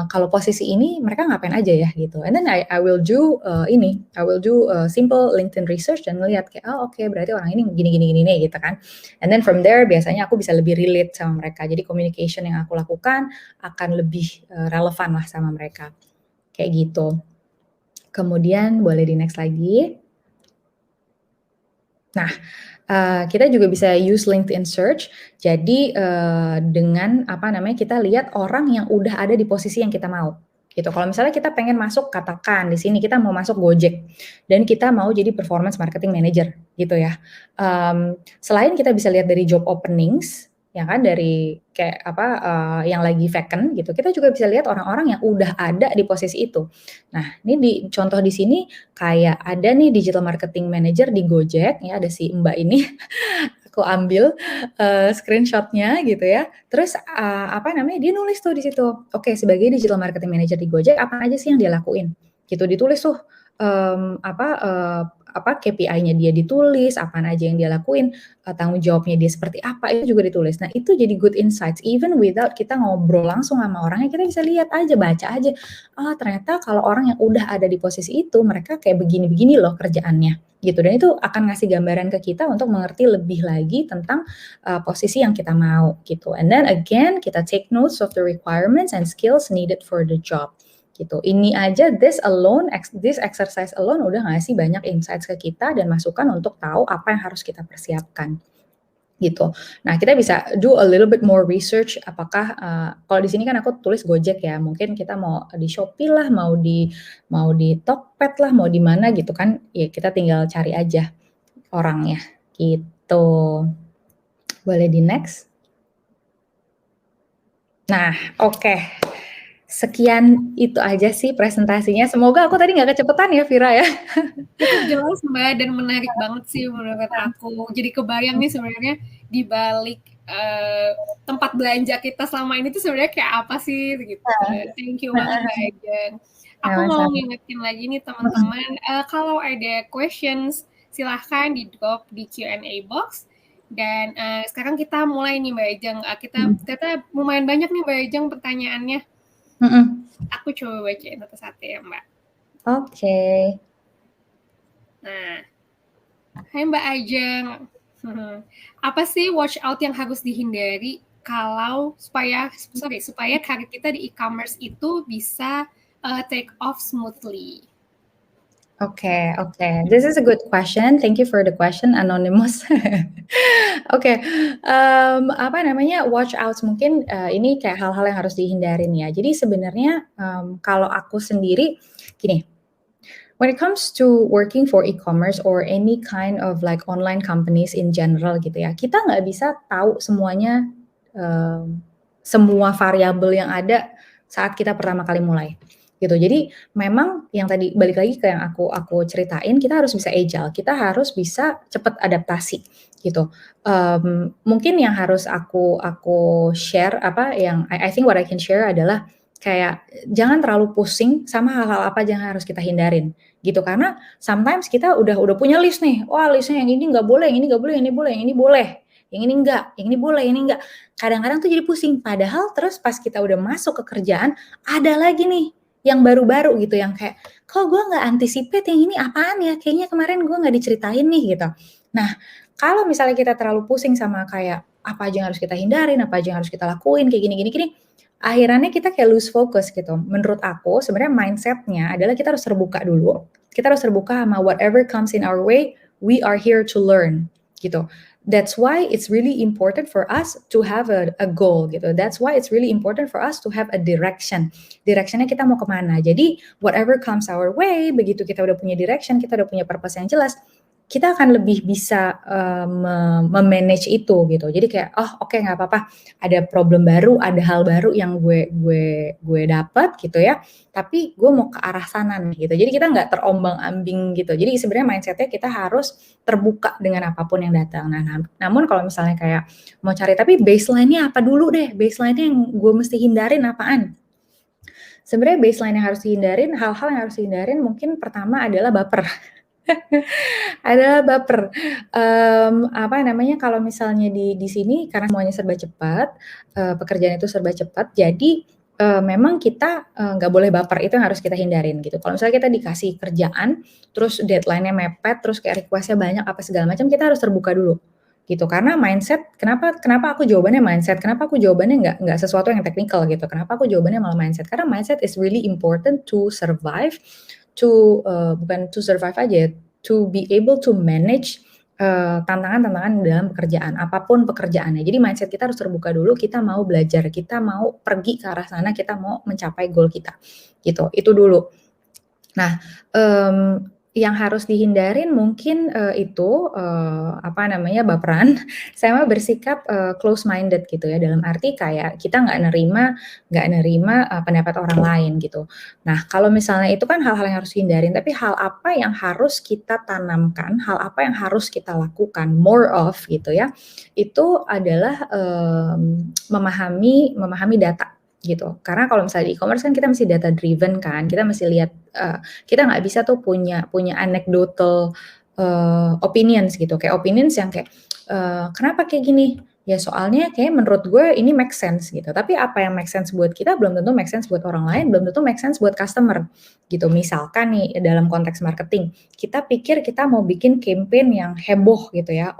kalau posisi ini mereka ngapain aja ya gitu, and then I will do, I will do, simple LinkedIn research dan ngelihat kayak, oh oke berarti orang ini gini gini gini nih gitu kan, and then from there biasanya aku bisa lebih relate sama mereka, jadi communication yang aku lakukan akan lebih, relevan lah sama mereka, kayak gitu. Kemudian boleh di next lagi. Nah, kita juga bisa use LinkedIn search. Jadi, dengan apa namanya, kita lihat orang yang udah ada di posisi yang kita mau, gitu. Kalau misalnya kita pengen masuk, katakan di sini kita mau masuk Gojek dan kita mau jadi performance marketing manager, gitu ya. Selain kita bisa lihat dari job openings, ya kan, dari kayak apa, yang lagi vacant gitu, kita juga bisa lihat orang-orang yang udah ada di posisi itu. Nah, ini di contoh di sini kayak ada nih digital marketing manager di Gojek ya, ada si Mbak ini, aku ambil, screenshot-nya gitu ya. Terus, apa namanya, dia nulis tuh di situ, oke sebagai digital marketing manager di Gojek apa aja sih yang dia lakuin, gitu. Ditulis tuh, KPI-nya dia ditulis, apaan aja yang dia lakuin, tanggung jawabnya dia seperti apa, itu juga ditulis. Nah, itu jadi good insights, even without kita ngobrol langsung sama orangnya, kita bisa lihat aja, baca aja, oh ternyata kalau orang yang udah ada di posisi itu, mereka kayak begini-begini loh kerjaannya, gitu. Dan itu akan ngasih gambaran ke kita untuk mengerti lebih lagi tentang, posisi yang kita mau, gitu. And then again, kita take notes of the requirements and skills needed for the job, gitu. Ini aja this exercise alone udah ngasih banyak insights ke kita dan masukan untuk tahu apa yang harus kita persiapkan, gitu. Nah, kita bisa do a little bit more research apakah, kalau di sini kan aku tulis Gojek ya, mungkin kita mau di Shopee lah, mau di Tokped lah, mau di mana gitu kan, ya kita tinggal cari aja orangnya, gitu. Boleh di next? Nah, oke. Sekian itu aja sih presentasinya. Semoga aku tadi nggak kecepatan ya, Vira ya. Cukup jelas Mbak dan menarik banget sih menurut aku. Jadi kebayang nih sebenarnya di balik tempat belanja kita selama ini tuh sebenarnya kayak apa sih gitu. Thank you banget Mbak Ajeng. Aku mau ngingetin lagi nih teman-teman, kalau ada questions silahkan di drop di Q&A box. Dan sekarang kita mulai nih Mbak Ajeng. Kita lumayan banyak nih Mbak Ajeng pertanyaannya. Aku coba bacain satu-satu ya Mbak. Oke. Nah, Hai Mbak Ajeng. Apa sih watch out yang harus dihindari kalau supaya karir kita di e-commerce itu bisa take off smoothly? Oke, oke. This is a good question. Thank you for the question, Anonymous. Oke, apa namanya, watch out mungkin, ini kayak hal-hal yang harus dihindarin ya. Jadi sebenarnya, kalau aku sendiri gini, when it comes to working for e-commerce or any kind of like online companies in general gitu ya, kita nggak bisa tahu semuanya, semua variabel yang ada saat kita pertama kali mulai. Gitu. Jadi memang yang tadi balik lagi ke yang aku ceritain, kita harus bisa agile, kita harus bisa cepat adaptasi gitu. Mungkin yang harus aku share apa yang I think what I can share adalah kayak jangan terlalu pusing sama hal-hal apa aja yang harus kita hindarin gitu. Karena sometimes kita udah punya list nih, wah listnya yang ini nggak boleh, yang ini nggak boleh, yang ini boleh, yang ini boleh, yang ini enggak, yang ini boleh, yang ini enggak. Kadang-kadang tuh jadi pusing. Padahal terus pas kita udah masuk ke kerjaan, ada lagi nih yang baru-baru gitu yang kayak, kok gue nggak anticipate yang ini apaan ya, kayaknya kemarin gue nggak diceritain nih gitu. Nah, kalau misalnya kita terlalu pusing sama kayak apa aja yang harus kita hindarin, apa aja yang harus kita lakuin, kayak gini, akhirnya kita kayak lose focus gitu. Menurut aku sebenarnya mindsetnya adalah kita harus terbuka dulu, kita harus terbuka sama whatever comes in our way, we are here to learn gitu. That's why it's really important for us to have a goal gitu. That's why it's really important for us to have a direction. Directionnya kita mau kemana. Jadi whatever comes our way, begitu kita udah punya direction, kita udah punya purpose yang jelas, kita akan lebih bisa memanage itu gitu. Jadi kayak oke, nggak apa-apa, ada problem baru, ada hal baru yang gue dapat gitu ya. Tapi gue mau ke arah sana nih gitu. Jadi kita nggak terombang-ambing gitu. Jadi sebenarnya mindsetnya kita harus terbuka dengan apapun yang datang. Nah, namun kalau misalnya kayak mau cari tapi baseline-nya apa dulu deh? Baseline-nya yang gue mesti hindarin apaan? Sebenarnya baseline yang harus dihindarin, hal-hal yang harus dihindarin mungkin pertama adalah baper. Adalah baper. Apa namanya, kalau misalnya di sini karena semuanya serba cepat, pekerjaan itu serba cepat, jadi, memang kita, nggak boleh baper, itu yang harus kita hindarin gitu. Kalau misalnya kita dikasih kerjaan, terus deadline-nya mepet, terus kayak request-nya banyak apa segala macam, kita harus terbuka dulu, gitu. Karena mindset kenapa aku jawabannya mindset, kenapa aku jawabannya nggak sesuatu yang teknikal gitu, kenapa aku jawabannya malah mindset, karena mindset is really important to survive, bukan to survive aja, to be able to manage tantangan-tantangan dalam pekerjaan, apapun pekerjaannya. Jadi mindset kita harus terbuka dulu, kita mau belajar, kita mau pergi ke arah sana, kita mau mencapai goal kita, gitu. Itu dulu. Nah, yang harus dihindarin mungkin, itu, apa namanya, baperan, sama bersikap, close minded gitu ya, dalam arti kayak kita nggak nerima, pendapat orang lain gitu. Nah, kalau misalnya itu kan hal-hal yang harus dihindarin, tapi hal apa yang harus kita tanamkan, hal apa yang harus kita lakukan, more of gitu ya, itu adalah, memahami data gitu. Karena kalau misalnya di e-commerce kan kita mesti data driven kan, kita mesti lihat, kita nggak bisa tuh punya anecdotal, opinions gitu, kayak opinions yang kayak, "Kenapa kayak gini?" "Ya soalnya kayak menurut gue ini make sense," gitu. Tapi apa yang make sense buat kita belum tentu make sense buat orang lain, belum tentu make sense buat customer, gitu. Misalkan nih dalam konteks marketing, kita pikir kita mau bikin campaign yang heboh gitu ya,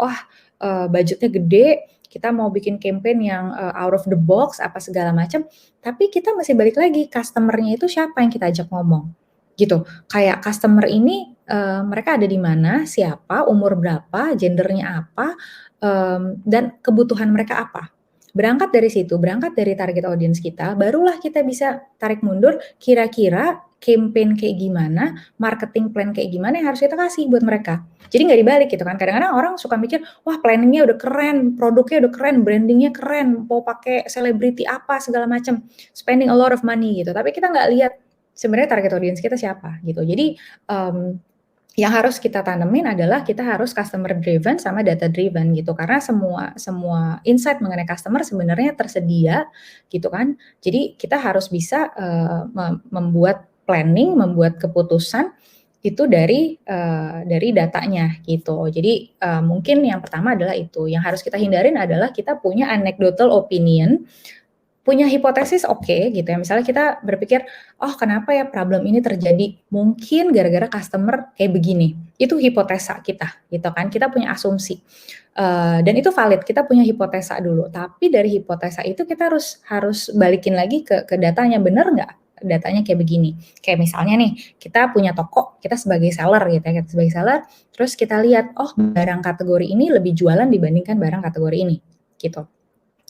budgetnya gede, kita mau bikin campaign yang, out of the box apa segala macam, tapi kita masih balik lagi customer-nya itu siapa yang kita ajak ngomong, gitu. Kayak customer ini, mereka ada di mana, siapa, umur berapa, gendernya apa, dan kebutuhan mereka apa. Berangkat dari situ, berangkat dari target audience kita, barulah kita bisa tarik mundur, kira-kira campaign kayak gimana, marketing plan kayak gimana yang harus kita kasih buat mereka. Jadi nggak dibalik gitu kan, kadang-kadang orang suka mikir, wah planning-nya udah keren, produknya udah keren, branding-nya keren, mau pakai selebriti apa segala macam, spending a lot of money gitu, tapi kita nggak lihat sebenarnya target audience kita siapa gitu. Jadi, yang harus kita tanemin adalah kita harus customer driven sama data driven gitu, karena semua insight mengenai customer sebenarnya tersedia gitu kan. Jadi kita harus bisa, membuat planning, membuat keputusan itu dari datanya gitu. Jadi, mungkin yang pertama adalah itu, yang harus kita hindarin adalah kita punya anecdotal opinion punya hipotesis oke, gitu ya, misalnya kita berpikir, "Oh kenapa ya problem ini terjadi? Mungkin gara-gara customer kayak begini." Itu hipotesa kita, gitu kan, kita punya asumsi, dan itu valid, kita punya hipotesa dulu, tapi dari hipotesa itu kita harus balikin lagi ke datanya, bener nggak datanya kayak begini? Kayak misalnya nih, kita punya toko, kita sebagai seller gitu ya, kita sebagai seller, terus kita lihat, oh barang kategori ini lebih jualan dibandingkan barang kategori ini, gitu.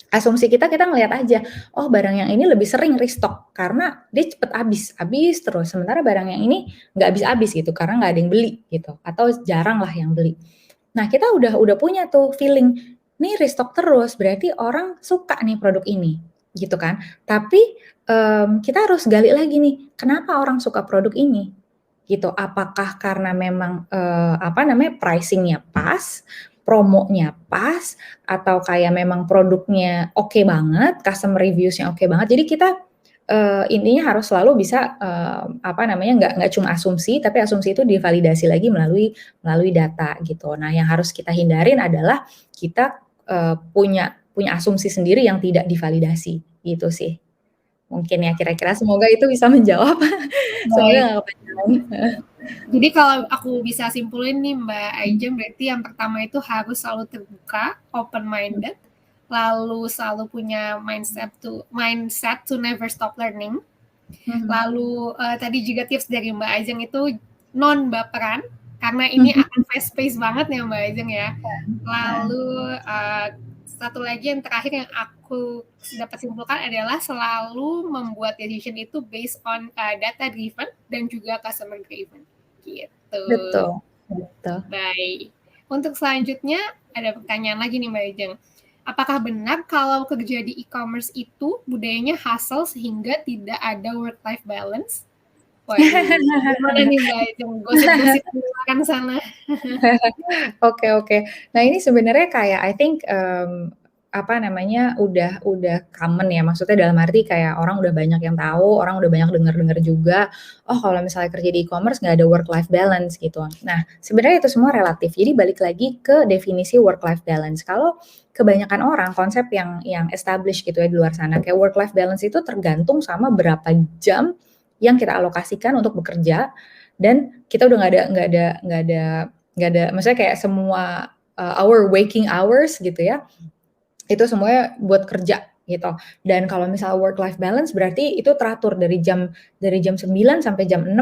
Asumsi kita ngelihat aja, oh barang yang ini lebih sering restock karena dia cepet habis terus, sementara barang yang ini nggak habis-habis gitu karena nggak ada yang beli gitu, atau jarang lah yang beli. Nah kita udah punya tuh feeling, nih restock terus berarti orang suka nih produk ini, gitu kan. Tapi, kita harus gali lagi nih, kenapa orang suka produk ini? Gitu, apakah karena memang, apa namanya, pricing-nya pas, promonya pas, atau kayak memang produknya oke banget, customer reviews-nya oke banget. Jadi kita, intinya harus selalu bisa, apa namanya, nggak cuma asumsi, tapi asumsi itu divalidasi lagi melalui data gitu. Nah yang harus kita hindarin adalah kita, punya asumsi sendiri yang tidak divalidasi, gitu sih. Mungkin ya kira-kira semoga itu bisa menjawab. Semoga Baik. nggak kepanjangan. Jadi kalau aku bisa simpulin nih Mbak Aijam, berarti yang pertama itu harus selalu terbuka, open minded, lalu selalu punya mindset to never stop learning. Lalu tadi juga tips dari Mbak Ajeng itu non baperan, karena ini akan fast pace banget ya Mbak Ajeng ya. Lalu satu lagi yang terakhir yang aku dapat simpulkan adalah selalu membuat decision itu based on data driven dan juga customer driven. Gitu. Betul, betul. Baik. Untuk selanjutnya ada pertanyaan lagi nih Mbak Ajeng. Apakah benar kalau kerja di e-commerce itu budayanya hustle sehingga tidak ada work-life balance? Waduh, gimana nih Mbak Ajeng? Gosip-gosip di luaran sana. Oke. Nah ini sebenarnya kayak I think, apa namanya, udah common ya, maksudnya dalam arti kayak orang udah banyak yang tahu, orang udah banyak denger juga, oh kalau misalnya kerja di e-commerce nggak ada work life balance gitu. Nah sebenarnya itu semua relatif, jadi balik lagi ke definisi work life balance. Kalau kebanyakan orang konsep yang established gitu ya di luar sana, kayak work life balance itu tergantung sama berapa jam yang kita alokasikan untuk bekerja, dan kita udah nggak ada, maksudnya kayak semua, our waking hours gitu ya, itu semuanya buat kerja gitu. Dan kalau misalnya work life balance berarti itu teratur dari jam 9 sampai jam 6,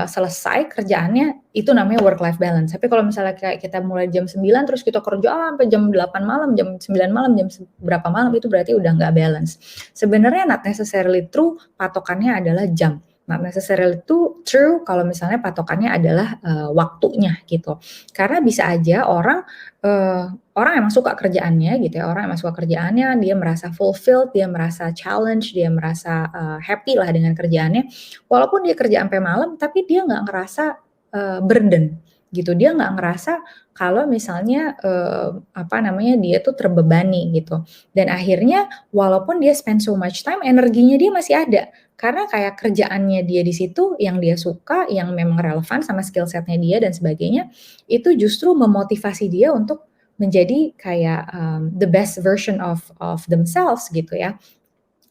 selesai kerjaannya, itu namanya work life balance. Tapi kalau misalnya kayak kita mulai jam 9 terus kita kerja sampai jam 8 malam, jam 9 malam, jam berapa malam, itu berarti udah nggak balance. Sebenarnya not necessarily true patokannya adalah jam. Not necessarily true kalau misalnya patokannya adalah, waktunya gitu. Karena bisa aja orang emang suka kerjaannya gitu ya, orang emang suka kerjaannya, dia merasa fulfilled, dia merasa challenge, dia merasa, happy lah dengan kerjaannya, walaupun dia kerja sampai malam, tapi dia nggak ngerasa, burden gitu. Dia nggak ngerasa kalau misalnya, apa namanya, dia tuh terbebani gitu. Dan akhirnya walaupun dia spend so much time, energinya dia masih ada. Karena kayak kerjaannya dia di situ yang dia suka, yang memang relevan sama skill set-nya dia dan sebagainya, itu justru memotivasi dia untuk menjadi kayak, the best version of themselves gitu ya.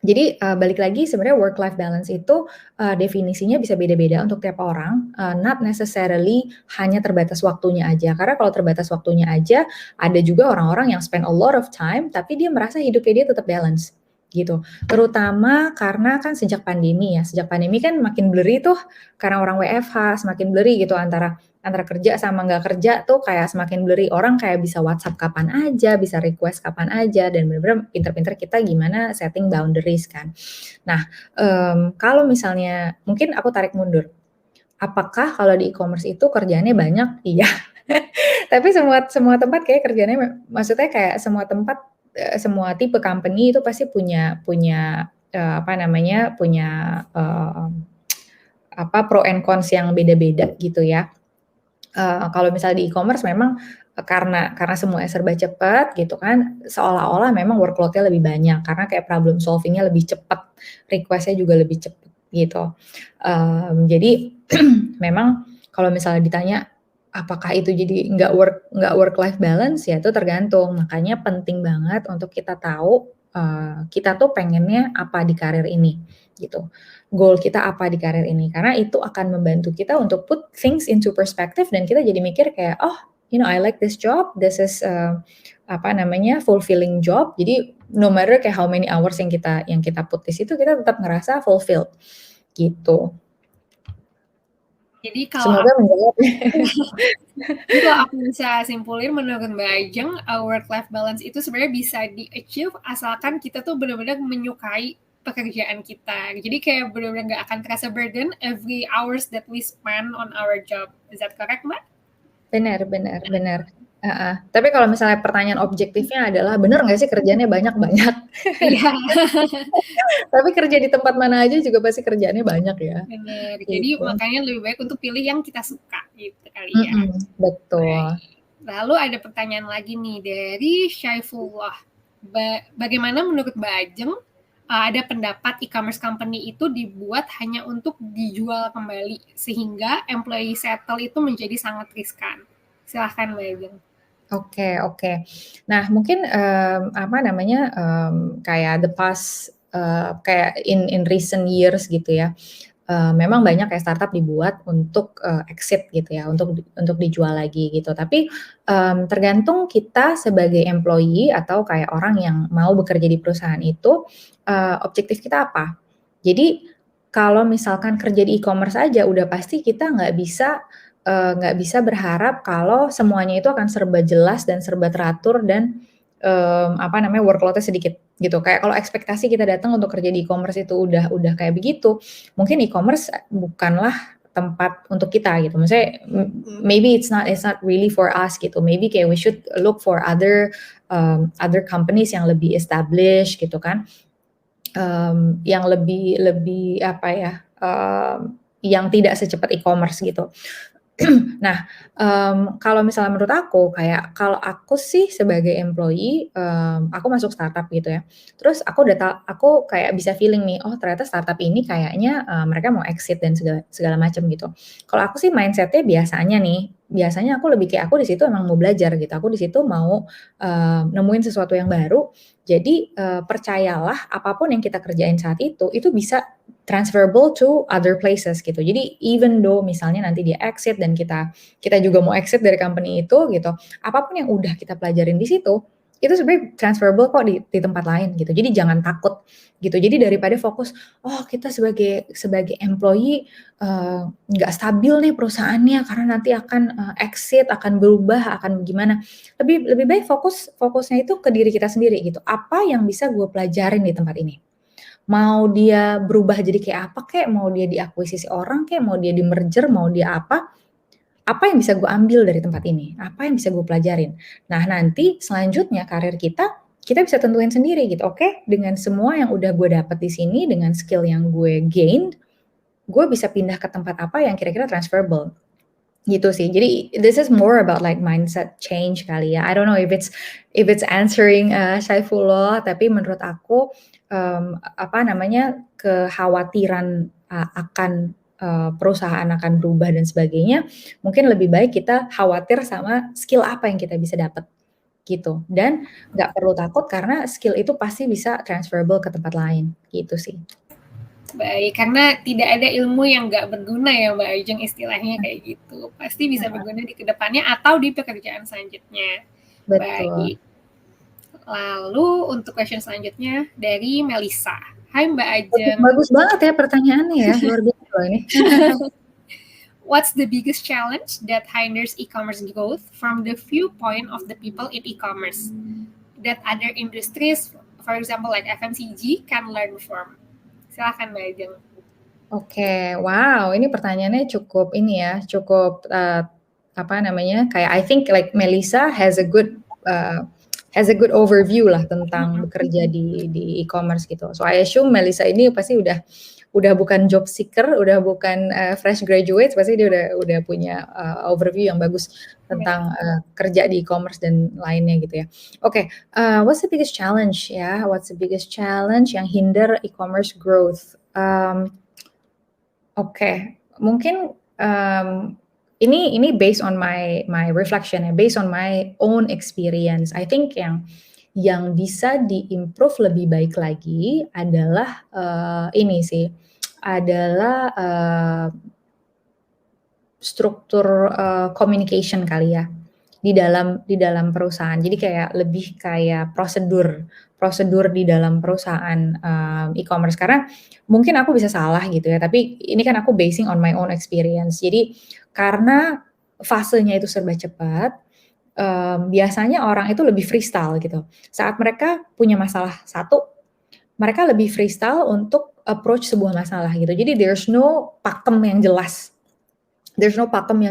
Jadi, balik lagi sebenarnya work life balance itu, definisinya bisa beda-beda untuk tiap orang, not necessarily hanya terbatas waktunya aja. Karena kalau terbatas waktunya aja, ada juga orang-orang yang spend a lot of time, tapi dia merasa hidupnya dia tetap balance, gitu. Terutama karena kan sejak pandemi kan makin blurry tuh, karena orang WFH semakin blurry gitu antara kerja sama nggak kerja tuh kayak semakin blurry. Orang kayak bisa WhatsApp kapan aja, bisa request kapan aja, dan bener-bener pinter-pinter kita gimana setting boundaries kan. Nah, kalau misalnya mungkin aku tarik mundur, apakah kalau di e-commerce itu kerjaannya banyak? Iya. Tapi semua tempat kayak kerjaannya maksudnya kayak semua tempat, semua tipe company itu pasti punya, apa namanya, punya, apa, pro and cons yang beda-beda gitu ya. Kalau misalnya di e-commerce memang, karena semuanya serba cepat gitu kan, seolah-olah memang workload-nya lebih banyak, karena kayak problem solving-nya lebih cepat, request-nya juga lebih cepat gitu. Jadi memang kalau misalnya ditanya, apakah itu jadi nggak work life balance, ya itu tergantung. Makanya penting banget untuk kita tahu, kita tuh pengennya apa di karir ini, gitu. Goal kita apa di karir ini, karena itu akan membantu kita untuk put things into perspective dan kita jadi mikir kayak, "Oh, I like this job, this is, fulfilling job." Jadi no matter kayak how many hours yang kita put di situ, kita tetap ngerasa fulfilled, gitu. Jadi kalau Semoga menjawab. Jadi kalau aku bisa simpulin menurut Mbak Ajeng, work-life balance itu sebenarnya bisa di-achieve asalkan kita tuh benar-benar menyukai pekerjaan kita. Jadi kayak benar-benar nggak akan terasa burden every hours that we spend on our job. Is that correct, Mbak? Benar. Tapi kalau misalnya pertanyaan objektifnya adalah, bener nggak sih kerjaannya banyak-banyak? Iya. Tapi kerja di tempat mana aja juga pasti kerjaannya banyak ya. Benar. Gitu. Jadi makanya lebih baik untuk pilih yang kita suka gitu kali ya. Betul. Baik. Lalu ada pertanyaan lagi nih dari Syaifullah. Bagaimana menurut Mbak Ajeng ada pendapat e-commerce company itu dibuat hanya untuk dijual kembali sehingga employee settle itu menjadi sangat riskan? Silahkan Mbak Ajeng. Oke. Nah mungkin kayak the past kayak in recent years gitu ya, memang banyak kayak startup dibuat untuk exit gitu ya, untuk dijual lagi gitu. Tapi tergantung kita sebagai employee atau kayak orang yang mau bekerja di perusahaan itu, objektif kita apa. Jadi kalau misalkan kerja di e-commerce aja udah pasti kita nggak bisa berharap kalau semuanya itu akan serba jelas dan serba teratur dan workload-nya sedikit gitu. Kayak kalau ekspektasi kita datang untuk kerja di e-commerce itu udah kayak begitu, mungkin e-commerce bukanlah tempat untuk kita gitu. Maksudnya maybe it's not really for us gitu. Maybe kayak we should look for other companies yang lebih established gitu kan. Yang lebih yang tidak secepat e-commerce gitu. Nah, kalau misalnya menurut aku kalau aku sih sebagai employee, aku masuk startup gitu ya, terus aku kayak bisa feeling nih, oh ternyata startup ini kayaknya, mereka mau exit dan segala macam gitu. Kalau aku sih mindset-nya biasanya aku lebih kayak aku di situ emang mau belajar gitu, aku di situ mau, nemuin sesuatu yang baru. Jadi, percayalah apapun yang kita kerjain saat itu bisa transferable to other places gitu. Jadi even though misalnya nanti dia exit dan kita juga mau exit dari company itu gitu, apapun yang udah kita pelajarin di situ, itu sebenarnya transferable kok di tempat lain gitu. Jadi jangan takut gitu. Jadi daripada fokus, oh kita sebagai employee nggak stabil nih perusahaannya karena nanti akan exit, akan berubah, akan gimana. Lebih baik fokusnya itu ke diri kita sendiri gitu. Apa yang bisa gue pelajarin di tempat ini? Mau dia berubah jadi kayak apa kek, mau dia diakuisisi orang kek, mau dia di-merger, mau dia apa yang bisa gue ambil dari tempat ini? Apa yang bisa gue pelajarin? Nah, nanti selanjutnya karir kita bisa tentuin sendiri gitu, oke, dengan semua yang udah gue dapat di sini, dengan skill yang gue gained, gue bisa pindah ke tempat apa yang kira-kira transferable. Gitu sih. Jadi this is more about like mindset change kali ya. I don't know if it's answering Syaifullah, tapi menurut aku kekhawatiran akan perusahaan akan berubah dan sebagainya, mungkin lebih baik kita khawatir sama skill apa yang kita bisa dapat gitu. Dan nggak perlu takut karena skill itu pasti bisa transferable ke tempat lain gitu sih. Baik, karena tidak ada ilmu yang nggak berguna ya Mbak Ajeng, istilahnya kayak gitu. Pasti bisa berguna di kedepannya atau di pekerjaan selanjutnya. Betul. Baik. Lalu untuk question selanjutnya dari Melisa. Hai Mbak Ajeng. Bagus banget ya pertanyaannya ya, luar biasa ini. What's the biggest challenge that hinders e-commerce growth from the viewpoint of the people in e-commerce that other industries, for example like FMCG, can learn from? Silahkan Mbak Ajeng. Oke, wow, ini pertanyaannya cukup kayak I think like Melisa has a good overview lah tentang bekerja di e-commerce gitu. So I assume Melisa ini pasti udah bukan job seeker, udah bukan fresh graduate, pasti dia udah punya overview yang bagus tentang kerja di e-commerce dan lainnya gitu ya. Oke, what's the biggest challenge ya? What's the biggest challenge yang hinder e-commerce growth? Mungkin ini based on my reflection ya, based on my own experience. I think yang yang bisa di-improve lebih baik lagi adalah, ini sih, adalah, struktur, communication kali ya, di dalam perusahaan. Jadi kayak lebih kayak prosedur di dalam perusahaan, e-commerce. Karena mungkin aku bisa salah gitu ya, tapi ini kan aku basing on my own experience. Jadi karena fasenya itu serba cepat, biasanya orang itu lebih freestyle gitu. Saat mereka punya masalah satu, mereka lebih freestyle untuk approach sebuah masalah gitu. Jadi there's no pakem yang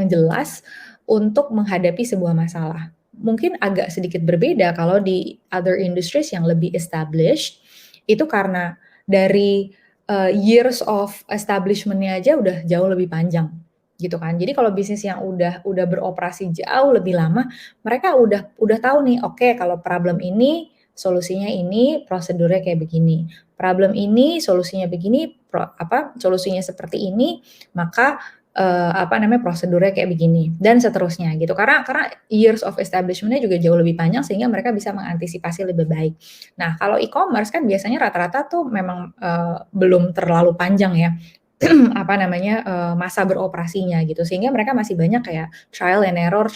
jelas untuk menghadapi sebuah masalah. Mungkin agak sedikit berbeda kalau di other industries yang lebih established, itu karena dari, years of establishment-nya aja udah jauh lebih panjang, gitu kan. Jadi kalau bisnis yang udah beroperasi jauh lebih lama, mereka udah tahu nih, oke kalau problem ini, solusinya ini, prosedurnya kayak begini. Problem ini, solusinya begini, solusinya seperti ini, maka prosedurnya kayak begini dan seterusnya gitu. Karena years of establishment-nya juga jauh lebih panjang sehingga mereka bisa mengantisipasi lebih baik. Nah, kalau e-commerce kan biasanya rata-rata tuh memang, belum terlalu panjang ya, masa beroperasinya gitu. Sehingga mereka masih banyak kayak trial and error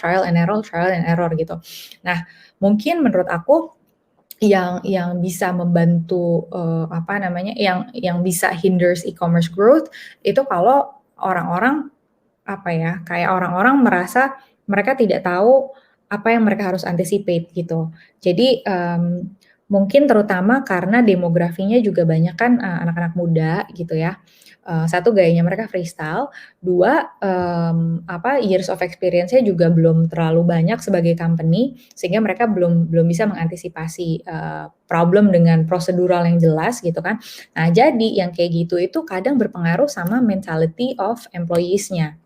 gitu. Nah, mungkin menurut aku yang bisa membantu, yang bisa hinders e-commerce growth itu kalau orang-orang kayak orang-orang merasa mereka tidak tahu apa yang mereka harus anticipate gitu. Jadi, mungkin terutama karena demografinya juga banyak kan, anak-anak muda gitu ya. Satu gayanya mereka freestyle, 2, years of experience-nya juga belum terlalu banyak sebagai company, sehingga mereka belum bisa mengantisipasi, problem dengan prosedural yang jelas gitu kan. Nah, jadi yang kayak gitu itu kadang berpengaruh sama mentality of employees-nya.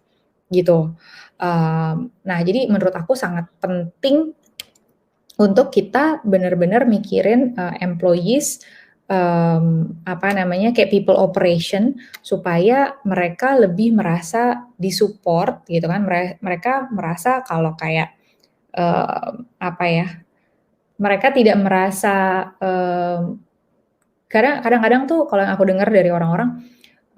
Gitu. Nah jadi menurut aku sangat penting untuk kita benar-benar mikirin, employees, kayak people operation supaya mereka lebih merasa di-support gitu kan, mereka merasa kalau kayak, mereka tidak merasa, kadang-kadang tuh kalau yang aku dengar dari orang-orang,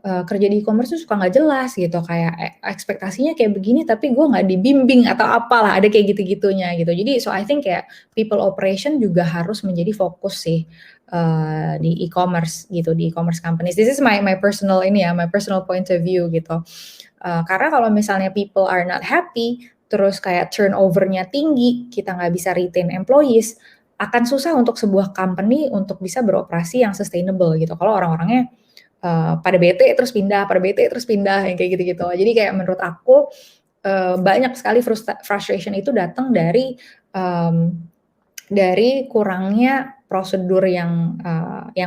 kerja di e-commerce tuh suka nggak jelas gitu, kayak ekspektasinya kayak begini tapi gue nggak dibimbing atau apalah, ada kayak gitu-gitunya gitu. Jadi so I think kayak people operation juga harus menjadi fokus sih, di e-commerce gitu, di e-commerce companies. This is my personal my personal point of view gitu. Karena kalau misalnya people are not happy, terus kayak turnover-nya tinggi, kita nggak bisa retain employees, akan susah untuk sebuah company untuk bisa beroperasi yang sustainable gitu. Kalau orang-orangnya pada bete terus pindah yang kayak gitu-gitu. Jadi kayak menurut aku, banyak sekali frustration itu datang dari kurangnya prosedur yang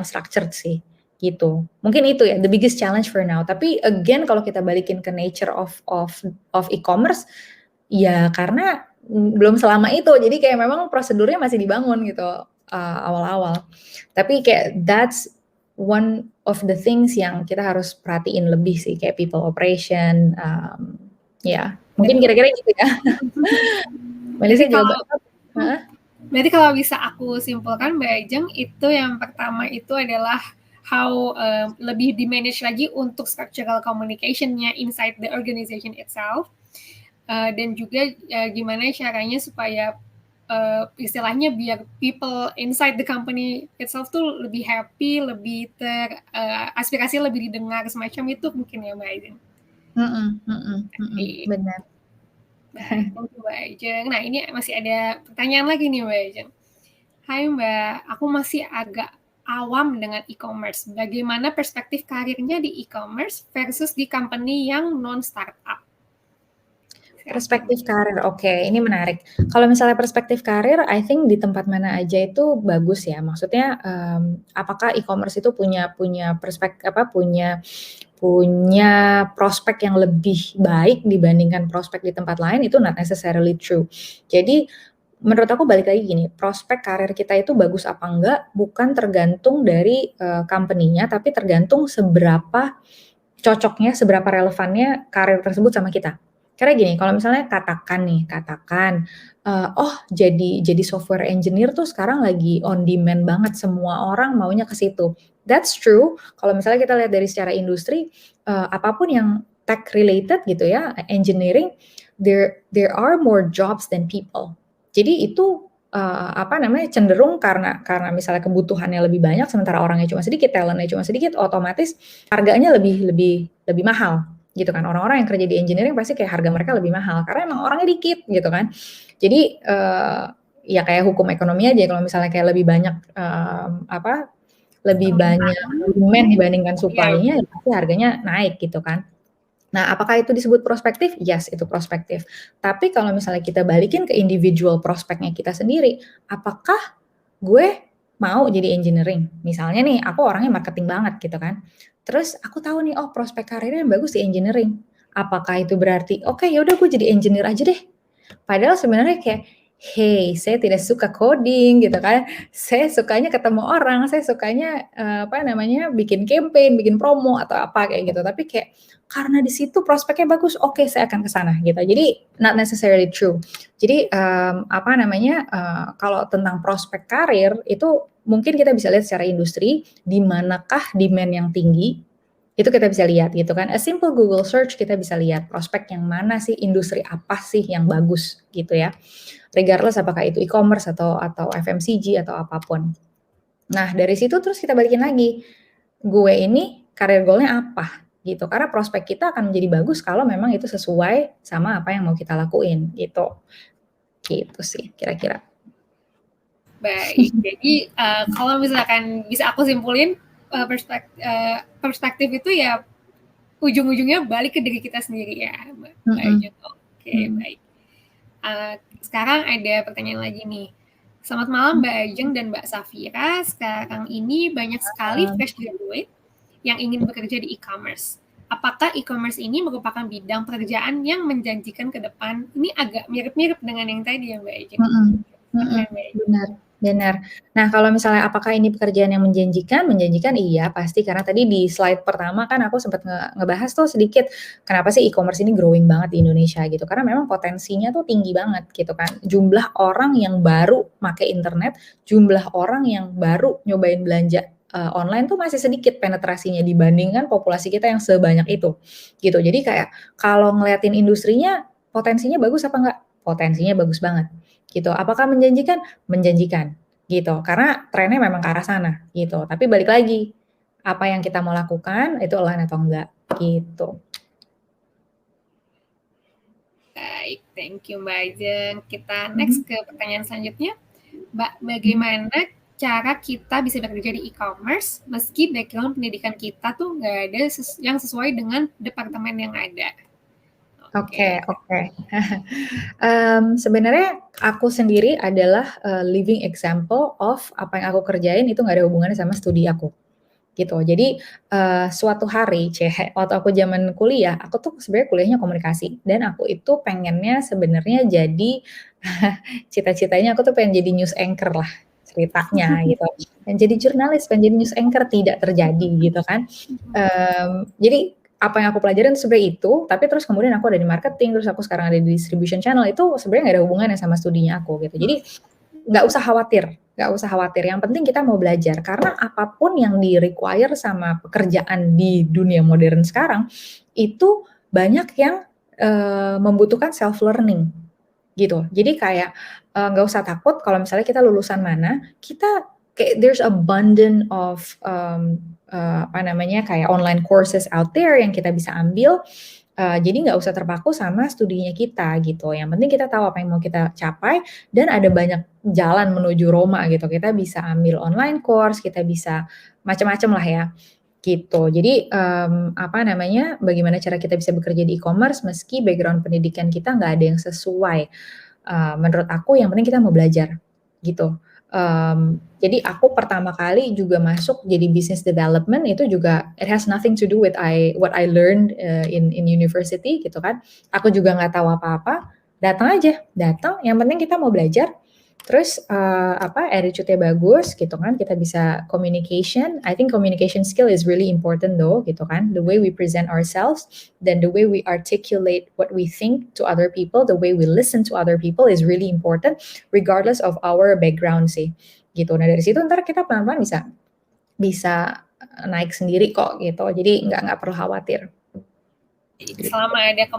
structured sih, gitu. Mungkin itu ya the biggest challenge for now. Tapi again kalau kita balikin ke nature of e-commerce, ya karena belum selama itu. Jadi kayak memang prosedurnya masih dibangun gitu, awal-awal. Tapi kayak that's one of the things yang kita harus perhatiin lebih sih, kayak people operation, ya mungkin kira-kira gitu ya. Melisa jawab apa? Berarti kalau bisa aku simpulkan Mbak Ajeng, itu yang pertama itu adalah how lebih di-manage lagi untuk structural communication-nya inside the organization itself, dan juga gimana caranya supaya istilahnya biar people inside the company itself tuh lebih happy, lebih aspirasi lebih didengar, semacam itu mungkin ya Mbak Ajeng. Benar. Thank you Mbak Ajeng. Nah ini masih ada pertanyaan lagi nih Mbak Ajeng. Hai Mbak, aku masih agak awam dengan e-commerce. Bagaimana perspektif karirnya di e-commerce versus di company yang non-startup? Perspektif karir, oke, ini menarik. Kalau misalnya perspektif karir, I think di tempat mana aja itu bagus ya. Maksudnya, apakah e-commerce itu punya prospek yang lebih baik dibandingkan prospek di tempat lain, itu not necessarily true. Jadi menurut aku balik lagi gini, prospek karir kita itu bagus apa enggak bukan tergantung dari company-nya, tapi tergantung seberapa cocoknya, seberapa relevannya karir tersebut sama kita. Karena gini, kalau misalnya katakan, oh jadi software engineer tuh sekarang lagi on demand banget, semua orang maunya ke situ. That's true, kalau misalnya kita lihat dari secara industri, apapun yang tech related gitu ya, engineering, there are more jobs than people. Jadi itu, cenderung karena misalnya kebutuhannya lebih banyak sementara orangnya cuma sedikit, talent-nya cuma sedikit, otomatis harganya lebih mahal gitu kan. Orang-orang yang kerja di engineering pasti kayak harga mereka lebih mahal karena emang orangnya dikit gitu kan. Jadi, ya kayak hukum ekonomi aja kalau misalnya kayak lebih banyak demand dibandingkan supply-nya, ya pasti harganya naik gitu kan. Nah, apakah itu disebut prospektif? Yes, itu prospektif. Tapi kalau misalnya kita balikin ke individual prospeknya kita sendiri, apakah gue mau jadi engineering? Misalnya nih, aku orangnya marketing banget gitu kan. Terus aku tahu nih, oh prospek karirnya yang bagus di engineering. Apakah itu berarti, oke yaudah gue jadi engineer aja deh. Padahal sebenarnya kayak, hey, saya tidak suka coding gitu kan. Saya sukanya ketemu orang, saya sukanya bikin campaign, bikin promo atau apa kayak gitu. Tapi kayak karena di situ prospeknya bagus, oke saya akan ke sana gitu. Jadi not necessarily true. Jadi kalau tentang prospek karir itu mungkin kita bisa lihat secara industri di manakah demand yang tinggi, itu kita bisa lihat gitu kan. A simple Google search kita bisa lihat prospek yang mana sih, industri apa sih yang bagus gitu ya. Regardless apakah itu e-commerce atau FMCG atau apapun. Nah, dari situ terus kita balikin lagi. Gue ini career goal-nya apa gitu. Karena prospek kita akan menjadi bagus kalau memang itu sesuai sama apa yang mau kita lakuin gitu. Gitu sih kira-kira. Baik, jadi kalau misalkan bisa aku simpulin, perspektif itu ya ujung-ujungnya balik ke diri kita sendiri ya, Mbak Ajeng. Oke, baik. Sekarang ada pertanyaan lagi nih. Selamat malam Mbak Ajeng dan Mbak Safira. Sekarang ini banyak sekali fresh graduate yang ingin bekerja di e-commerce. Apakah e-commerce ini merupakan bidang pekerjaan yang menjanjikan ke depan? Ini agak mirip-mirip dengan yang tadi ya Mbak Ajeng. Benar. Nah, kalau misalnya apakah ini pekerjaan yang menjanjikan? Menjanjikan iya, pasti. Karena tadi di slide pertama kan aku sempat ngebahas tuh sedikit, kenapa sih e-commerce ini growing banget di Indonesia gitu. Karena memang potensinya tuh tinggi banget gitu kan. Jumlah orang yang baru pakai internet, jumlah orang yang baru nyobain belanja online tuh masih sedikit penetrasinya dibandingkan populasi kita yang sebanyak itu gitu. Jadi kayak kalau ngeliatin industrinya, potensinya bagus apa enggak? Potensinya bagus banget gitu. Apakah menjanjikan? Menjanjikan gitu. Karena trennya memang ke arah sana gitu. Tapi balik lagi, apa yang kita mau lakukan itu align atau enggak gitu. Baik, thank you Mbak Ajeng. Kita next ke pertanyaan selanjutnya. Mbak, bagaimana cara kita bisa bekerja di e-commerce meski background pendidikan kita tuh nggak ada yang sesuai dengan departemen yang ada? Oke. Sebenarnya aku sendiri adalah living example of apa yang aku kerjain itu nggak ada hubungannya sama studi aku gitu. Jadi suatu hari waktu aku zaman kuliah, aku tuh sebenarnya kuliahnya komunikasi dan aku itu pengennya sebenarnya jadi cita-citanya aku tuh pengen jadi news anchor lah ceritanya gitu. Dan jadi jurnalis, pengen jadi news anchor, tidak terjadi gitu kan. Jadi apa yang aku pelajarin sebenarnya itu, tapi terus kemudian aku ada di marketing, terus aku sekarang ada di distribution channel, itu sebenarnya nggak ada hubungannya sama studinya aku gitu. Jadi nggak usah khawatir. Yang penting kita mau belajar karena apapun yang di-require sama pekerjaan di dunia modern sekarang itu banyak yang membutuhkan self learning gitu. Jadi kayak nggak usah takut kalau misalnya kita lulusan mana, kita kayak there's abundant of kayak online courses out there yang kita bisa ambil. Jadi nggak usah terpaku sama studinya kita gitu. Yang penting kita tahu apa yang mau kita capai dan ada banyak jalan menuju Roma gitu. Kita bisa ambil online course, kita bisa macam-macam lah ya gitu. Jadi bagaimana cara kita bisa bekerja di e-commerce meski background pendidikan kita nggak ada yang sesuai. Menurut aku yang penting kita mau belajar gitu. Jadi aku pertama kali juga masuk jadi business development itu juga it has nothing to do with what I learned in university gitu kan. Aku juga nggak tahu apa-apa, datang. Yang penting kita mau belajar Terus attitude-nya bagus gitu kan, kita bisa communication. I think communication skill is really important though gitu kan. The way we present ourselves, then the way we articulate what we think to other people, the way we listen to other people is really important regardless of our background sih. Gitu. Nah, dari situ ntar kita pelan-pelan bisa naik sendiri kok gitu. Jadi nggak perlu khawatir. Selama ada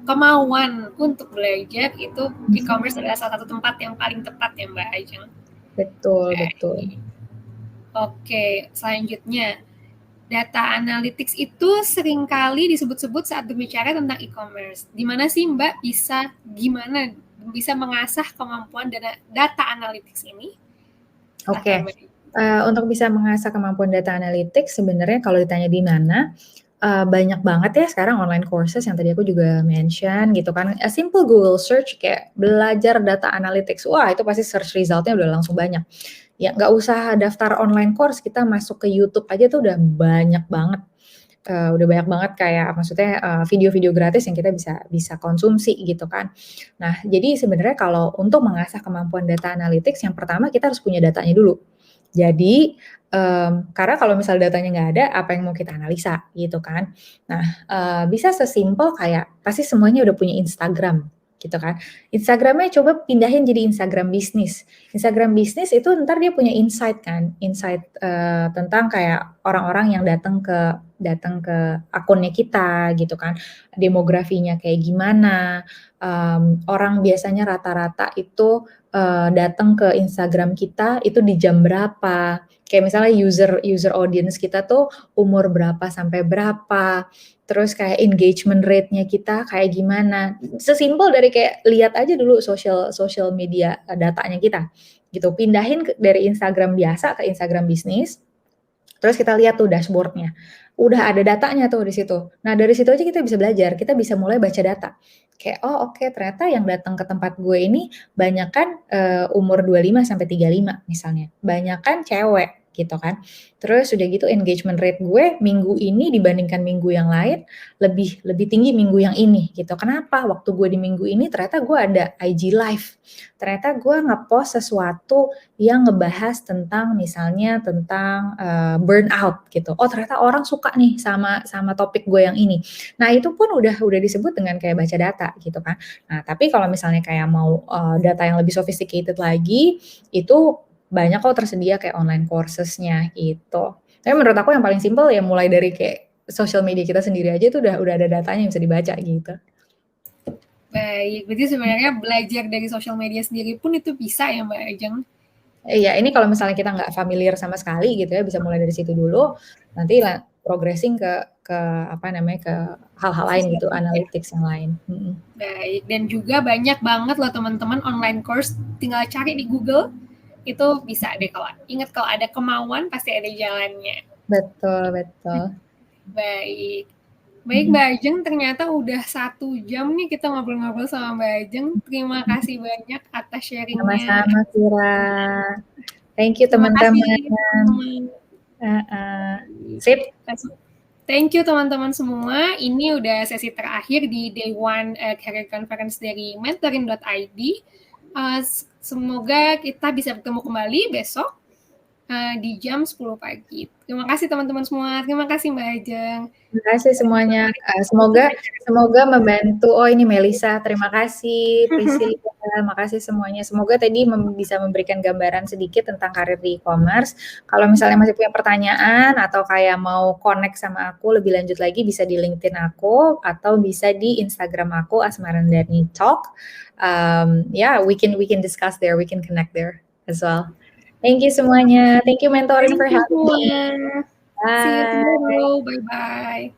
kemauan untuk belajar, itu e-commerce adalah salah satu tempat yang paling tepat ya Mbak Ajeng. Betul. Oke, selanjutnya data analytics itu seringkali disebut-sebut saat berbicara tentang e-commerce. Di mana sih Mbak bisa mengasah kemampuan data analytics ini? Oke. Untuk bisa mengasah kemampuan data analytics sebenarnya kalau ditanya di mana, banyak banget ya sekarang online courses yang tadi aku juga mention gitu kan. A simple Google search kayak belajar data analytics, wah itu pasti search result-nya udah langsung banyak. Ya nggak usah daftar online course, kita masuk ke YouTube aja tuh udah banyak banget. Kayak maksudnya video-video gratis yang kita bisa konsumsi gitu kan. Nah, jadi sebenarnya kalau untuk mengasah kemampuan data analytics, yang pertama kita harus punya datanya dulu. Jadi, karena kalau misal datanya nggak ada, apa yang mau kita analisa gitu kan. Nah, bisa sesimpel kayak pasti semuanya udah punya Instagram gitu kan. Instagram-nya coba pindahin jadi Instagram bisnis. Instagram bisnis itu ntar dia punya insight kan, tentang kayak orang-orang yang datang ke akunnya kita gitu kan, demografinya kayak gimana, orang biasanya rata-rata itu datang ke Instagram kita itu di jam berapa, kayak misalnya user audience kita tuh umur berapa sampai berapa, terus kayak engagement rate-nya kita kayak gimana. Sesimpel dari kayak lihat aja dulu social media datanya kita gitu, pindahin dari Instagram biasa ke Instagram bisnis. Terus kita lihat tuh dashboard-nya. Udah ada datanya tuh di situ. Nah, dari situ aja kita bisa belajar, kita bisa mulai baca data. Kayak, oh oke, ternyata yang datang ke tempat gue ini banyakan umur 25 sampai 35 misalnya. Banyakan cewek gitu kan. Terus udah gitu engagement rate gue minggu ini dibandingkan minggu yang lain lebih tinggi minggu yang ini gitu. Kenapa? Waktu gue di minggu ini ternyata gue ada IG live. Ternyata gue nge-post sesuatu yang ngebahas tentang misalnya tentang burnout gitu. Oh ternyata orang suka nih sama topik gue yang ini. Nah itu pun udah disebut dengan kayak baca data gitu kan. Nah tapi kalau misalnya kayak mau data yang lebih sophisticated lagi, itu banyak kok tersedia kayak online courses-nya gitu. Tapi menurut aku yang paling simpel ya mulai dari kayak social media kita sendiri aja itu udah ada datanya yang bisa dibaca gitu. Baik, berarti sebenarnya belajar dari social media sendiri pun itu bisa ya Mbak Ajeng? Iya, ini kalau misalnya kita nggak familiar sama sekali gitu ya, bisa mulai dari situ dulu, nanti progressing ke hal-hal lain gitu, analytics yang lain. Baik, dan juga banyak banget loh teman-teman online course, tinggal cari di Google, itu bisa deh kalau ada kemauan pasti ada jalannya. Betul. Baik Mbak Ajeng, ternyata udah 1 jam nih kita ngobrol-ngobrol sama Mbak Ajeng. Terima kasih banyak atas sharingnya. Sama-sama Kira. Thank you teman-teman. Sip. Thank you teman-teman semua. Ini udah sesi terakhir di Day 1 Career Conference dari mentoring.id. Semoga kita bisa bertemu kembali besok di jam 10 pagi. Terima kasih teman-teman semua. Terima kasih Mbak Ajeng. Terima kasih semuanya. Semoga membantu. Oh ini Melisa, terima kasih. Priscilla, terima kasih semuanya. Semoga tadi bisa memberikan gambaran sedikit tentang karir di e-commerce. Kalau misalnya masih punya pertanyaan atau kayak mau connect sama aku lebih lanjut lagi, bisa di LinkedIn aku atau bisa di Instagram aku Asmarandani Talk. We can discuss there, we can connect there as well. Thank you semuanya. Thank you mentoring for having me. Bye. See you tomorrow. Bye-bye.